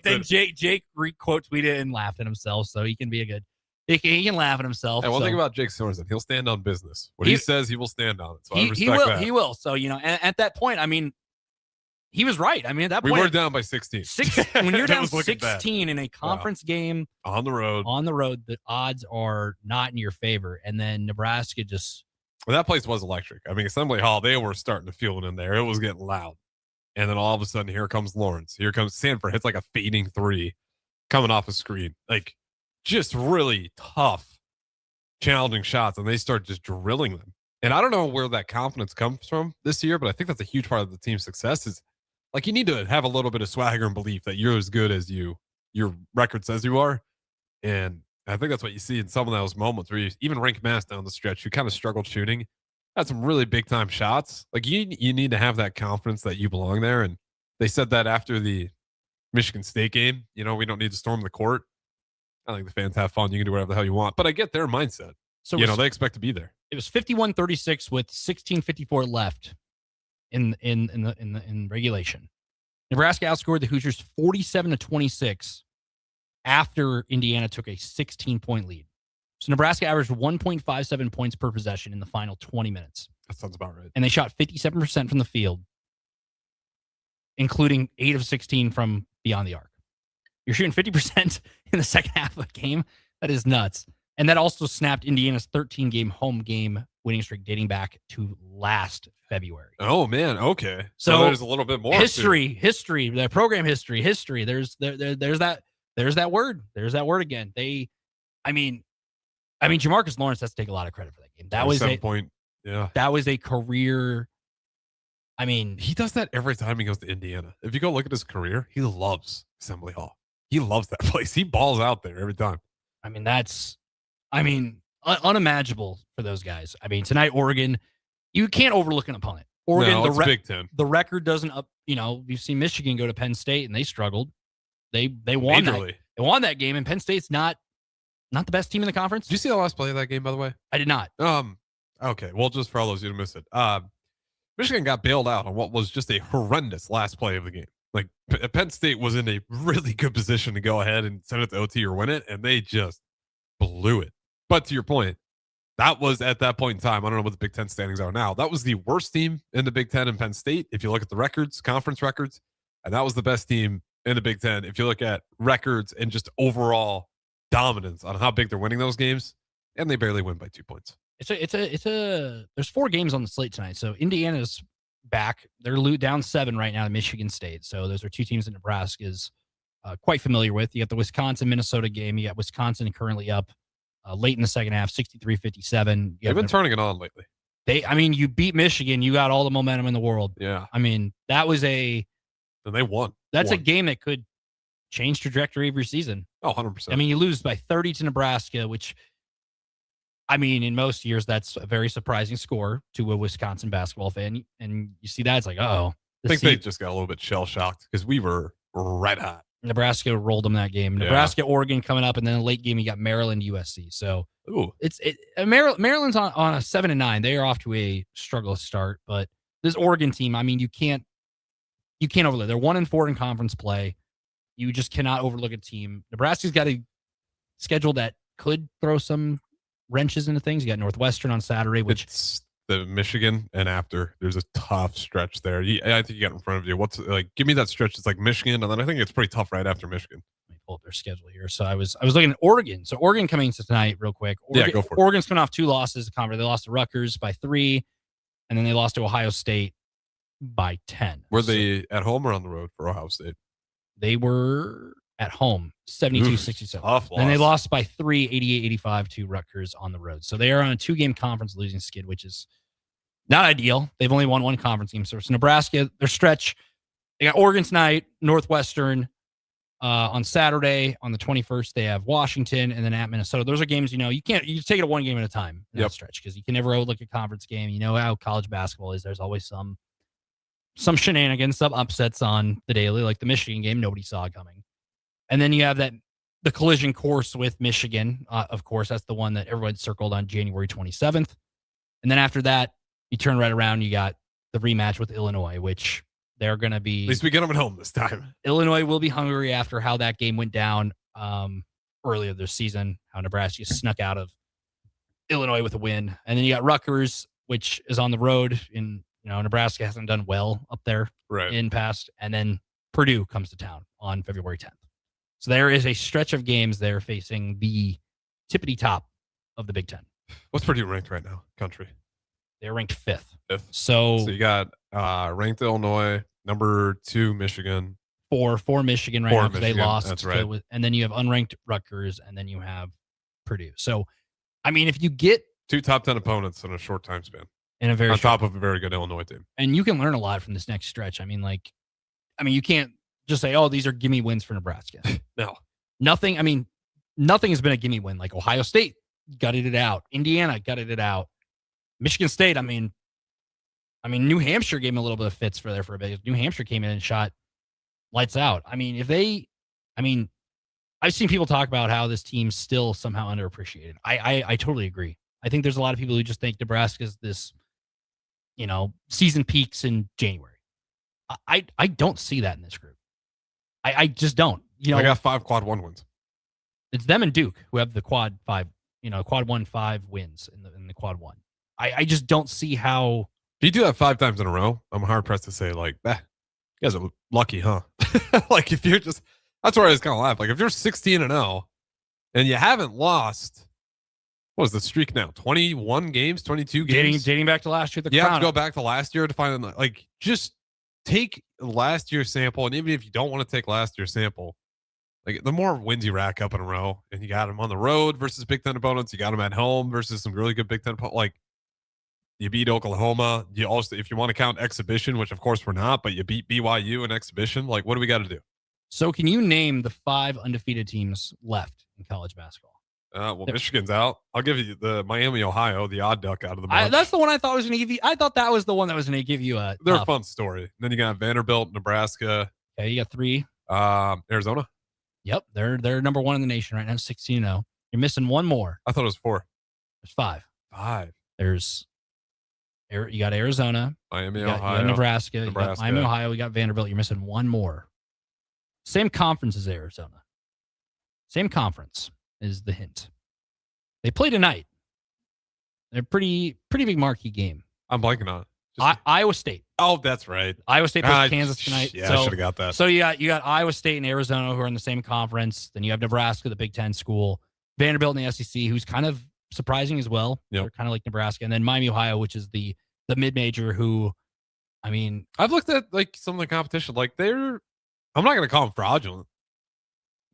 then Jake re-quote tweeted and laughed at himself. So he can be he can laugh at himself. And one thing about Jake Sorensen, he'll stand on business. What he says, he will stand on it. So I respect that. He will. So, at that point, he was right. At that point, we were down by 16. When you're down 16 in a conference game on the road, the odds are not in your favor. And then Nebraska that place was electric. Assembly Hall, they were starting to feel it in there. It was getting loud. And then all of a sudden, here comes Lawrence. Here comes Sanford. Hits like a fading three coming off a screen. Like, just really tough, challenging shots. And they start just drilling them. And I don't know where that confidence comes from this year, but I think that's a huge part of the team's success is Like, you need to have a little bit of swagger and belief that you're as good as your record says you are. And I think that's what you see in some of those moments where you even rank Mass down the stretch, who kind of struggled shooting, had some really big time shots. Like, you need to have that confidence that you belong there. And they said that after the Michigan State game. You know, we don't need to storm the court. I think the fans have fun. You can do whatever the hell you want. But I get their mindset. So they expect to be there. It was 51-36 with 16:54 left in regulation. Nebraska outscored the Hoosiers 47-26 after Indiana took a 16-point lead. So Nebraska averaged 1.57 points per possession in the final 20 minutes. That sounds about right. And they shot 57% from the field, including 8 of 16 from beyond the arc. You're shooting 50% in the second half of a game. That is nuts. And that also snapped Indiana's 13-game home game winning streak dating back to last February. Oh, man. Okay. So there's a little bit more. History, the program history. There's that word. There's that word again. I mean, Jamarcus Lawrence has to take a lot of credit for that game. That was That was a career. I mean, he does that every time he goes to Indiana. If you go look at his career, he loves Assembly Hall. He loves that place. He balls out there every time. I mean, unimaginable for those guys. I mean, tonight, Oregon, you can't overlook an opponent. Oregon, no, it's Big Ten. The record doesn't we've seen Michigan go to Penn State and they struggled. They won that. They won that game, and Penn State's not the best team in the conference. Did you see the last play of that game, by the way? I did not. Okay. Well, just for all those who missed it, Michigan got bailed out on what was just a horrendous last play of the game. Like, Penn State was in a really good position to go ahead and send it to OT or win it, and they just blew it. But to your point, that was at that point in time, I don't know what the Big Ten standings are now. That was the worst team in the Big Ten in Penn State, if you look at the records, conference records, and that was the best team in the Big Ten if you look at records and just overall dominance on how big they're winning those games, and they barely win by 2 points. There's 4 games on the slate tonight. So Indiana's back. They're down 7 right now to Michigan State. So those are 2 teams that Nebraska is quite familiar with. You got the Wisconsin-Minnesota game. You got Wisconsin currently up late in the second half, 63-57. They've been turning it on lately. You beat Michigan. You got all the momentum in the world. Yeah. I mean, that was and they won. That's a game that could change trajectory of your season. Oh, 100%. I mean, you lose by 30 to Nebraska, which, I mean, in most years, that's a very surprising score to a Wisconsin basketball fan. And you see that, it's like, uh-oh. I think they just got a little bit shell-shocked because we were red hot. Nebraska rolled them that game. Nebraska, Oregon coming up, and then a late game, you got Maryland, USC. So Maryland's on a 7-9. They are off to a struggle start, but this Oregon team, I mean, you can't overlook. They're 1-4 in conference play. You just cannot overlook a team. Nebraska's got a schedule that could throw some wrenches into things. You got Northwestern on Saturday, which it's the Michigan, and after there's a tough stretch there. I think you got it in front of you. Give me that stretch. It's like Michigan, and then I think it's pretty tough right after Michigan. Let me pull up their schedule here. So I was looking at Oregon. So Oregon coming into tonight real quick. Go for it. Oregon's coming off 2 losses. They lost to Rutgers by 3, and then they lost to Ohio State by 10. Were they at home or on the road for Ohio State? They were at home, 72-67. And they lost by 3, 88-85 to Rutgers on the road. So they are on a 2-game conference losing skid, which is not ideal. They've only won 1 conference game. So Nebraska, their stretch, they got Oregon tonight, Northwestern on Saturday. On the 21st, they have Washington, and then at Minnesota. Those are games, you take it 1 game at a time in that stretch, because you can never overlook a conference game. You know how college basketball is. There's always some shenanigans, some upsets on the daily, like the Michigan game nobody saw coming. And then you have the collision course with Michigan. Of course, that's the one that everyone circled on January 27th. And then after that, you turn right around, you got the rematch with Illinois, which they're going to be... At least we get them at home this time. Illinois will be hungry after how that game went down earlier this season, how Nebraska snuck out of Illinois with a win. And then you got Rutgers, which is on the road in... Nebraska hasn't done well up there in past. And then Purdue comes to town on February 10th. So there is a stretch of games there facing the tippity top of the Big Ten. What's Purdue ranked right now, country? They're ranked 5th. 5th. So you got ranked Illinois, number 2 Michigan. 4 Michigan right now because they lost. That's right. And then you have unranked Rutgers, and then you have Purdue. So, I mean, if you get 2 top 10 opponents in a short time span. On top of a very good Illinois team. And you can learn a lot from this next stretch. I mean, like, I mean, you can't just say, oh, these are gimme wins for Nebraska. No. Nothing has been a gimme win. Like Ohio State gutted it out. Indiana gutted it out. Michigan State, I mean, New Hampshire gave him a little bit of fits for a bit. New Hampshire came in and shot lights out. I mean, I've seen people talk about how this team's still somehow underappreciated. I totally agree. I think there's a lot of people who just think Nebraska's this, season peaks in January. I don't see that in this group. I just don't. I got 5 quad 1 wins. It's them and Duke who have the quad 5, quad 1-5 wins in the quad 1. I just don't see how. If you do that 5 times in a row, I'm hard pressed to say you guys are lucky, huh? Like if you're just, that's where I just kind of laugh. Like if you're 16-0 and you haven't lost, what is the streak now? 21 games, 22 games? Dating back to last year. You have to go back to last year to find, like, just take last year's sample. And even if you don't want to take last year's sample, like the more wins you rack up in a row, and you got them on the road versus Big Ten opponents, you got them at home versus some really good Big Ten opponents. Like you beat Oklahoma. You also, if you want to count exhibition, which of course we're not, but you beat BYU in exhibition. Like, what do we got to do? So can you name the 5 undefeated teams left in college basketball? Michigan's out. I'll give you the Miami, Ohio, the odd duck out of the bunch. That's the one I thought was going to give you. I thought that was the one that was going to give you a. They're a fun story. Then you got Vanderbilt, Nebraska. Okay, you got 3. Arizona. Yep, they're number 1 in the nation right now, 16-0. You're missing one more. I thought it was 4. There's 5. 5. You got Arizona, Miami, Ohio, Ohio, you got Nebraska, you got Miami, Ohio. You got Vanderbilt. You're missing one more. Same conference as Arizona. Same conference is the hint. They play tonight. They're pretty big marquee game. I'm blanking on it. Iowa State. Oh, that's right. Iowa State plays Kansas tonight. Yeah, I should have got that. So you got Iowa State and Arizona who are in the same conference. Then you have Nebraska, the Big Ten school. Vanderbilt in the SEC, who's kind of surprising as well. Yep. They're kind of like Nebraska. And then Miami, Ohio, which is the mid-major who, I mean. I've looked at like some of the competition. Like I'm not going to call them fraudulent.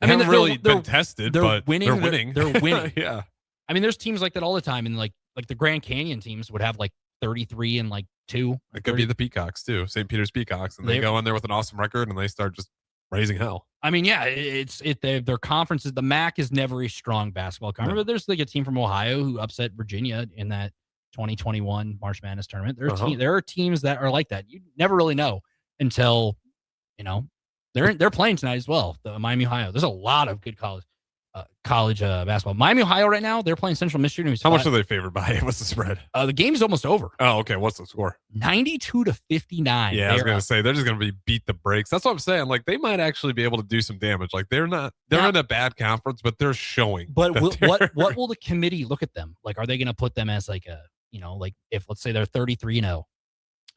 They haven't really been tested, but they're winning. They're winning. Yeah. I mean, there's teams like that all the time. And like the Grand Canyon teams would have like 33 and like 2. It could be the Peacocks too. St. Peter's Peacocks. And they go in there with an awesome record and they start just raising hell. I mean, yeah, their conferences, the MAC is never a strong basketball conference, but there's like a team from Ohio who upset Virginia in that 2021 March Madness tournament. There are teams that are like that. You never really know until, they're playing tonight as well. The Miami, Ohio. There's a lot of good college basketball. Miami, Ohio right now, they're playing Central Michigan. How much are they favored by? What's the spread? The game's almost over. Oh, okay. What's the score? 92-59. Yeah, I was going to say, they're just going to be beat the brakes. That's what I'm saying. Like, they might actually be able to do some damage. Like, they're in a bad conference, but they're showing. But what will the committee look at them? Like, are they going to put them as like a, like if let's say they're 33-0,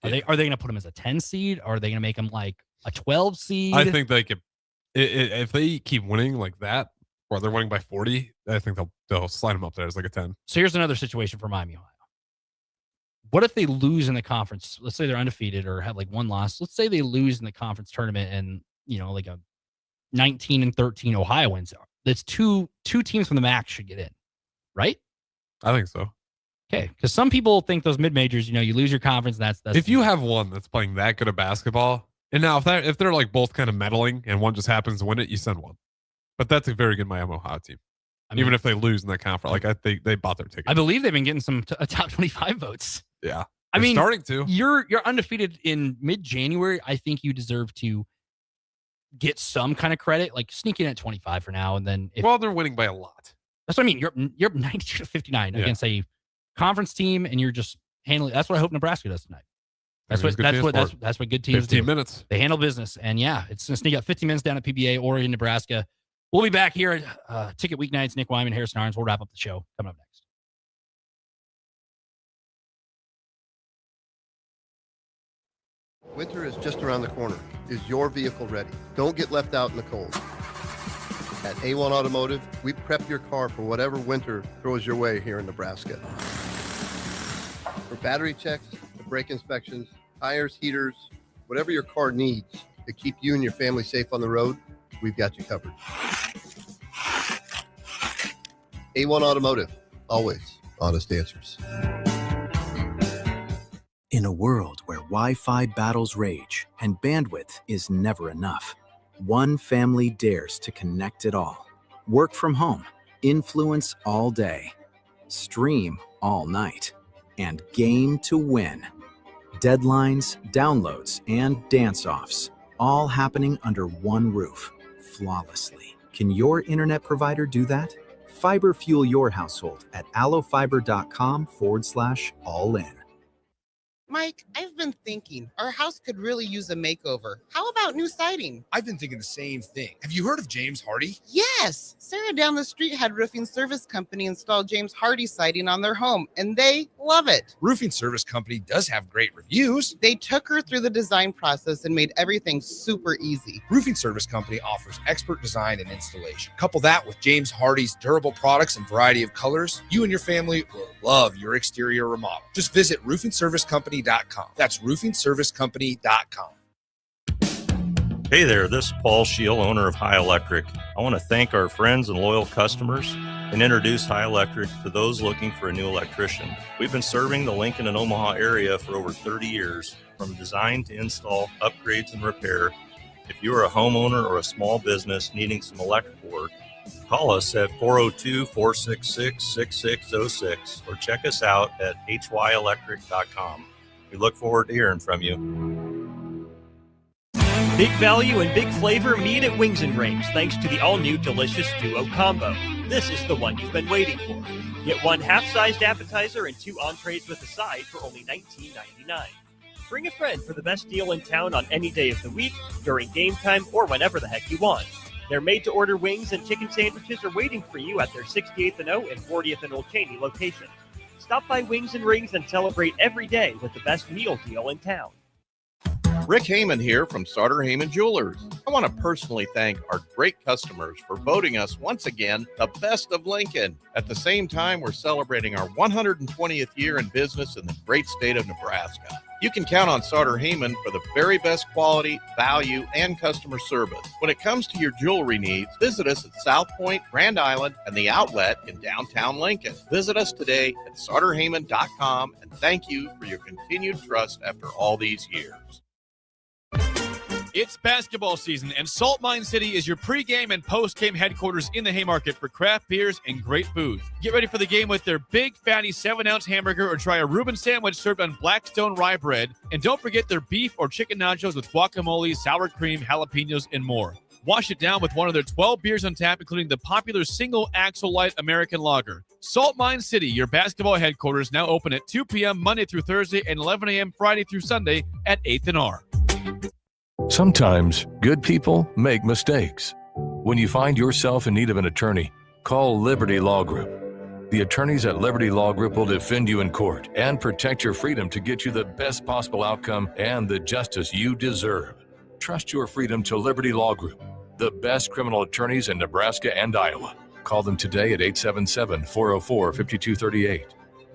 are they going to put them as a 10 seed? Or are they going to make them like a 12 seed? I think they could, if they keep winning like that, or they're winning by 40, I think they'll slide them up there as like a 10. So here's another situation for Miami, Ohio. What if they lose in the conference? Let's say they're undefeated or have like one loss. Let's say they lose in the conference tournament and, like a 19-13 Ohioans. That's two teams from the MAC should get in, right? I think so. Okay, because some people think those mid-majors, you lose your conference. That's if you have one that's playing that good of basketball, and now if they're like both kind of meddling and one just happens to win it, you send one. But that's a very good Miami, Ohio team. Even if they lose in that conference, like I think they bought their ticket. I believe they've been getting some top 25 votes. Yeah, I mean, starting to. You're undefeated in mid-January. I think you deserve to get some kind of credit, like sneak in at 25 for now, and then they're winning by a lot. That's what I mean. You're 92-59 against a conference team, and you're just handling. That's what I hope Nebraska does tonight. That's what good teams 15 do. minutes. They handle business, and yeah, it's gonna sneak up 15 minutes down at PBA or in Nebraska. We'll be back here at Ticket Weeknights. Nick Whyman, Harrison Arens. We'll wrap up the show coming up next. Winter is just around the corner. Is your vehicle ready? Don't get left out in the cold. At A1 Automotive, we prep your car for whatever winter throws your way here in Nebraska. For battery checks, to brake inspections, tires, heaters, whatever your car needs to keep you and your family safe on the road, we've got you covered. A1 Automotive, always honest answers. In a world where Wi-Fi battles rage and bandwidth is never enough, one family dares to connect it all. Work from home, influence all day, stream all night, and game to win. Deadlines, downloads, and dance-offs, all happening under one roof, flawlessly. Can your internet provider do that? Fiber fuel your household at allofiber.com/all-in. Mike, I've been thinking our house could really use a makeover. How about new siding? I've been thinking the same thing. Have you heard of James Hardy? Yes! Sarah down the street had Roofing Service Company install James Hardy siding on their home, and they love it. Roofing Service Company does have great reviews. They took her through the design process and made everything super easy. Roofing Service Company offers expert design and installation. Couple that with James Hardy's durable products and variety of colors, you and your family will love your exterior remodel. Just visit roofingservicecompany.com. That's roofingservicecompany.com. Hey there, this is Paul Scheel, owner of High Electric. I want to thank our friends and loyal customers and introduce High Electric to those looking for a new electrician. We've been serving the Lincoln and Omaha area for over 30 years, from design to install, upgrades, and repair. If you are a homeowner or a small business needing some electrical work, call us at 402-466-6606 or check us out at hyelectric.com. We look forward to hearing from you. Big value and big flavor meet at Wings and Rings thanks to the all-new delicious Duo Combo. This is the one you've been waiting for. Get one half-sized appetizer and 2 entrees with a side for only $19.99. Bring a friend for the best deal in town on any day of the week, during game time, or whenever the heck you want. Their made-to-order wings and chicken sandwiches are waiting for you at their 68th and O and 40th and Old Cheney locations. Stop by Wings and Rings and celebrate every day with the best meal deal in town. Rick Heyman here from Sartor Heyman Jewelers. I want to personally thank our great customers for voting us once again the best of Lincoln. At the same time, we're celebrating our 120th year in business in the great state of Nebraska. You can count on Sartor Heyman for the very best quality, value, and customer service. When it comes to your jewelry needs, visit us at South Point, Grand Island, and the Outlet in downtown Lincoln. Visit us today at sartorheyman.com, and thank you for your continued trust after all these years. It's basketball season, and Salt Mine City is your pregame and postgame headquarters in the Haymarket for craft beers and great food. Get ready for the game with their big, fatty 7-ounce hamburger or try a Reuben sandwich served on Blackstone rye bread. And don't forget their beef or chicken nachos with guacamole, sour cream, jalapenos, and more. Wash it down with one of their 12 beers on tap, including the popular Single Axle Light American Lager. Salt Mine City, your basketball headquarters, now open at 2 p.m. Monday through Thursday and 11 a.m. Friday through Sunday at 8th and R. Sometimes good people make mistakes. When you find yourself in need of an attorney, call Liberty Law Group. The attorneys at Liberty Law Group will defend you in court and protect your freedom to get you the best possible outcome and the justice you deserve. Trust your freedom to Liberty Law Group, the best criminal attorneys in Nebraska and Iowa. Call them today at 877-404-5238.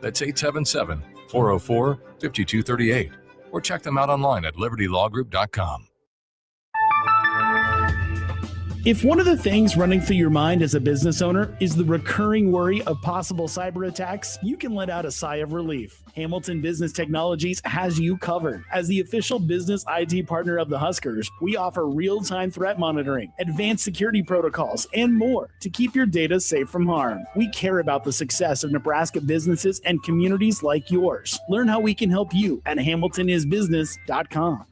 That's 877-404-5238. Or check them out online at libertylawgroup.com. If one of the things running through your mind as a business owner is the recurring worry of possible cyber attacks, you can let out a sigh of relief. Hamilton Business Technologies has you covered. As the official business IT partner of the Huskers, we offer real-time threat monitoring, advanced security protocols, and more to keep your data safe from harm. We care about the success of Nebraska businesses and communities like yours. Learn how we can help you at hamiltonisbusiness.com.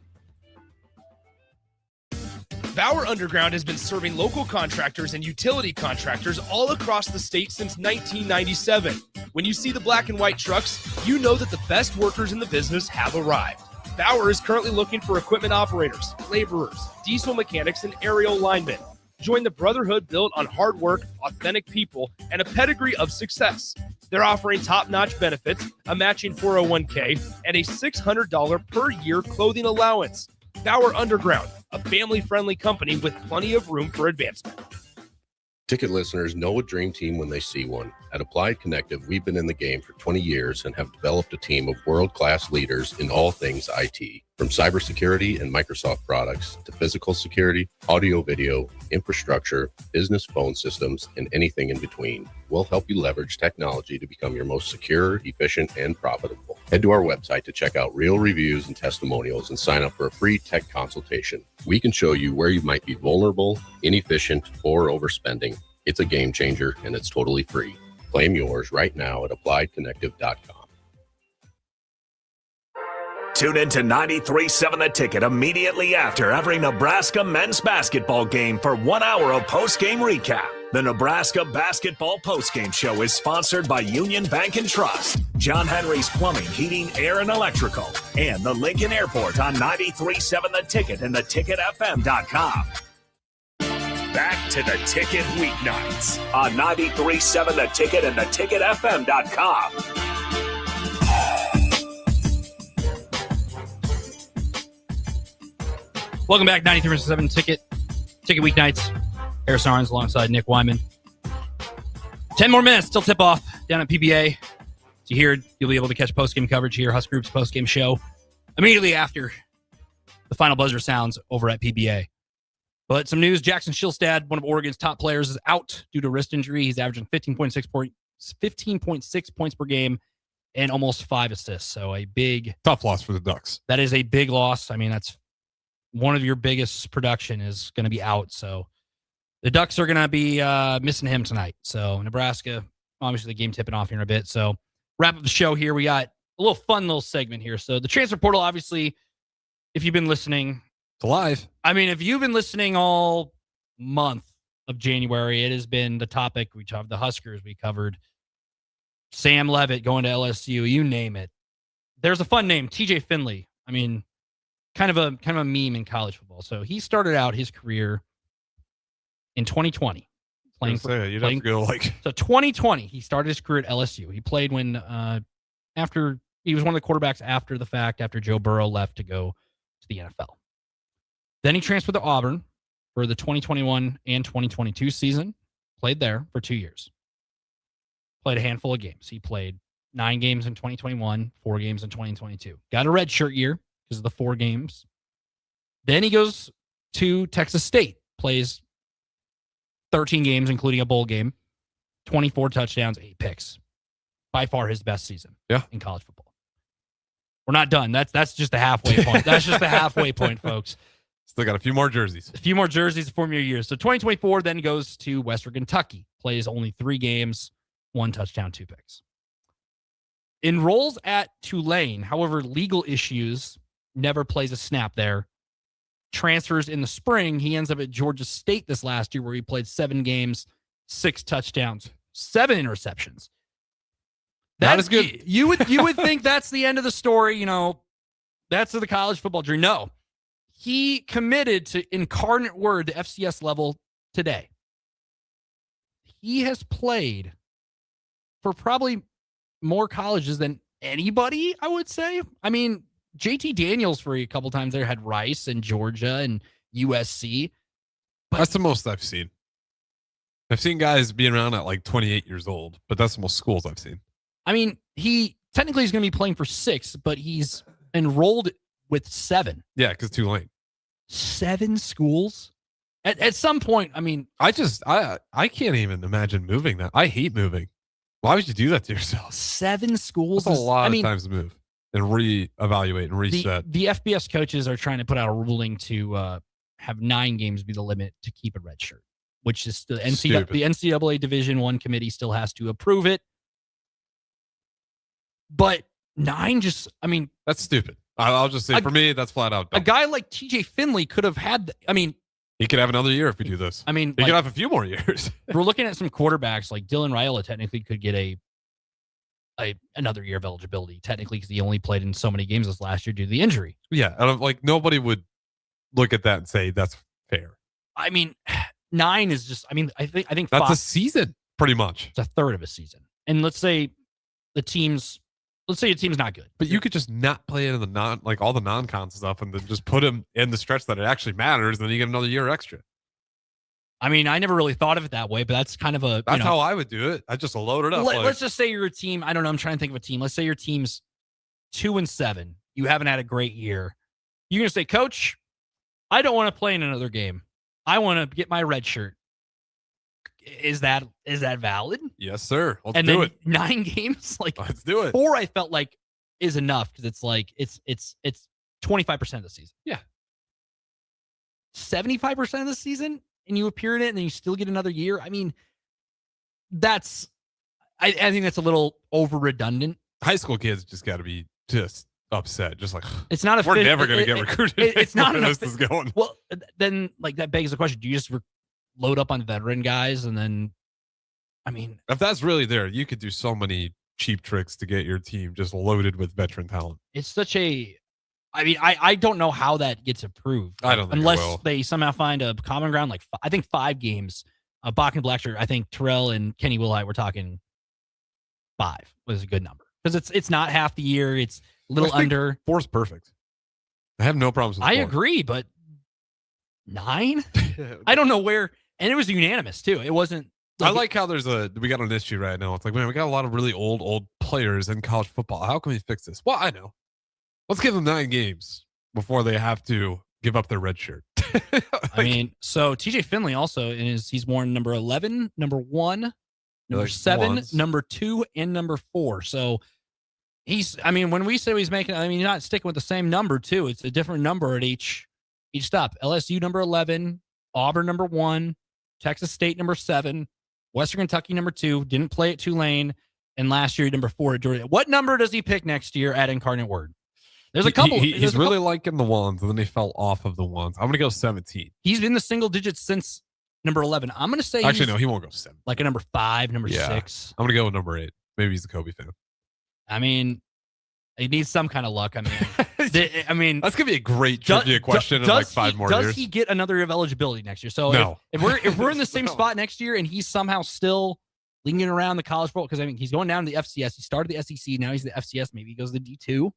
Bauer Underground has been serving local contractors and utility contractors all across the state since 1997. When you see the black and white trucks, you know that the best workers in the business have arrived. Bauer is currently looking for equipment operators, laborers, diesel mechanics, and aerial linemen. Join the brotherhood built on hard work, authentic people, and a pedigree of success. They're offering top-notch benefits, a matching 401k, and a $600 per year clothing allowance. Bauer Underground, a family-friendly company with plenty of room for advancement. Ticket listeners know a dream team when they see one. At Applied Connective, we've been in the game for 20 years and have developed a team of world-class leaders in all things IT. From cybersecurity and Microsoft products to physical security, audio, video, infrastructure, business phone systems, and anything in between, we'll help you leverage technology to become your most secure, efficient, and profitable. Head to our website to check out real reviews and testimonials and sign up for a free tech consultation. We can show you where you might be vulnerable, inefficient, or overspending. It's a game changer, and it's totally free. Claim yours right now at appliedconnective.com. Tune in to 93.7 The Ticket immediately after every Nebraska men's basketball game for 1 hour of post-game recap. The Nebraska Basketball Postgame Show is sponsored by Union Bank and Trust, John Henry's Plumbing, Heating, Air, and Electrical, and the Lincoln Airport on 93.7 The Ticket and theticketfm.com. Back to The Ticket weeknights on 93.7 The Ticket and theticketfm.com. Welcome back, 93.7 Ticket weeknights. Arens alongside Nick Whyman. 10 more minutes till tip-off down at PBA. So here, you'll be able to catch post-game coverage here, Husk Group's post-game show, immediately after the final buzzer sounds over at PBA. But some news, Jackson Shilstad, one of Oregon's top players, is out due to wrist injury. He's averaging 15.6 points per game and almost 5 assists. So a big... tough loss for the Ducks. That is a big loss. I mean, that's one of your biggest production is going to be out. So the Ducks are going to be missing him tonight. So Nebraska, obviously the game tipping off here in a bit. So wrap up the show here. We got a little fun little segment here. So the transfer portal, obviously, if you've been listening, it's alive. I mean, if you've been listening all month of January, it has been the topic. We have the Huskers. We covered Sam Levitt going to LSU. You name it. There's a fun name, TJ Finley. I mean, kind of a meme in college football. So he started out his career in 2020 playing for. You'd have to go like. So 2020, he started his career at LSU. He played when after he was one of the quarterbacks after the fact, after Joe Burrow left to go to the NFL. Then he transferred to Auburn for the 2021 and 2022 season. Played there for 2 years. Played a handful of games. He played 9 games in 2021, 4 games in 2022. Got a redshirt year because of the 4 games. Then he goes to Texas State, plays 13 games, including a bowl game, 24 touchdowns, 8 picks. By far his best season in college football. We're not done. That's just the halfway point. That's just the halfway point, folks. Still got a few more jerseys. A few more jerseys for your years. So 2024 then goes to Western Kentucky. Plays only 3 games, 1 touchdown, 2 picks. Enrolls at Tulane. However, legal issues, never plays a snap there. Transfers in the spring. He ends up at Georgia State this last year where he played 7 games, 6 touchdowns, 7 interceptions. That is good. You would think that's the end of the story. You know, that's the college football dream. No. He committed to Incarnate Word, the FCS level, today. He has played for probably more colleges than anybody, I would say. I mean, JT Daniels for a couple times there had Rice and Georgia and USC. But that's the most I've seen. I've seen guys being around at like 28 years old, but that's the most schools I've seen. I mean, he technically is going to be playing for 6, but he's enrolled with 7. Yeah, because Tulane. 7 schools? At some point, I mean... I can't even imagine moving that. I hate moving. Why would you do that to yourself? 7 schools? That's a lot of times to move and reevaluate and reset. The FBS coaches are trying to put out a ruling to have 9 games be the limit to keep a red shirt, which is the NCAA Division I committee still has to approve it. But 9 just, I mean... That's stupid. I'll just say, for me, that's flat out dumb. A guy like TJ Finley could have had, he could have another year if we do this. I mean, he could have a few more years. We're looking at some quarterbacks like Dylan Raiola technically could get another year of eligibility, technically, because he only played in so many games this last year due to the injury. Yeah, like nobody would look at that and say that's fair. I mean, 9 is just, I think that's a season, pretty much. It's a third of a season. And let's say a team's not good. But you could just not play it in the all the non-con stuff and then just put him in the stretch that it actually matters, and then you get another year extra. I mean, I never really thought of it that way, but that's kind of that's how I would do it. I just load it up. Let's just say you're a team. I don't know. I'm trying to think of a team. Let's say your team's 2-7. You haven't had a great year. You're going to say, Coach, I don't want to play in another game. I want to get my red shirt. Is that valid? Yes, sir. Let's and do then it. 9 games, like let's do it. 4, I felt like is enough because it's like it's 25% of the season. Yeah, 75% of the season, and you appear in it, and then you still get another year. I mean, that's I think that's a little over redundant. High school kids just got to be just upset, just like it's not. We're never going to get recruited. It's not where enough. this is going. Well, then like that begs the question: do you just load up on veteran guys, and then, I mean, if that's really there, you could do so many cheap tricks to get your team just loaded with veteran talent. It's such a. I mean, I don't know how that gets approved. I don't think unless they somehow find a common ground. Like I think 5 games. Bach and Blackshirt. I think Terrell and Kenny Wilhite were talking 5 was a good number because it's not half the year. It's a little under. 4's perfect. I have no problems with 4. I agree, but 9? I don't know where. And it was unanimous too. It wasn't. I like how we got an issue right now. It's like, man, we got a lot of really old players in college football. How can we fix this? Well, I know. Let's give them 9 games before they have to give up their red shirt. I mean, so TJ Finley also he's worn number 11, number 1, number 7, number 2, and number 4. So when we say he's making, he's not sticking with the same number too. It's a different number at each stop. LSU number 11, Auburn number 1, Texas State number 7, Western Kentucky number 2, didn't play at Tulane, and last year number 4 at Georgia. What number does he pick next year at Incarnate Word? There's a couple. He's really liking the ones, and then they fell off of the ones. I'm going to go 17. He's been the single digits since number 11. I'm going to say actually no, he won't go 7. Like a number 5, number 6. I'm going to go with number 8. Maybe he's a Kobe fan. I mean, he needs some kind of luck. I mean, that's going to be a great trivia question in like 5 more years. Does he get another year of eligibility next year? So no. if we're in the same spot next year and he's somehow still lingering around the college football, because he's going down to the FCS. He started the SEC. Now he's the FCS. Maybe he goes to the D2.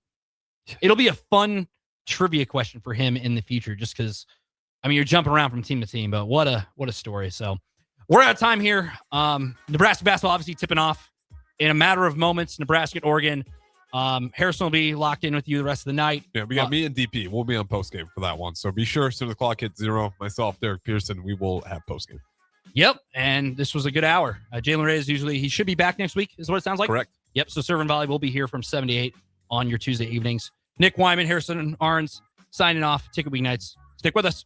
It'll be a fun trivia question for him in the future, just because, you're jumping around from team to team, but what a story. So we're out of time here. Nebraska basketball obviously tipping off in a matter of moments. Nebraska at Oregon. Harrison will be locked in with you the rest of the night. Yeah, we got me and DP. We'll be on postgame for that one. So be sure, as soon as the clock hits 0, myself, Derek Pearson, we will have postgame. Yep, and this was a good hour. Jalen Reyes he should be back next week, is what it sounds like? Correct. Yep, so Serve and Volley will be here from 7 to 8 on your Tuesday evenings. Nick Whyman, Harrison, and Arens signing off. Ticket Weeknights. Stick with us.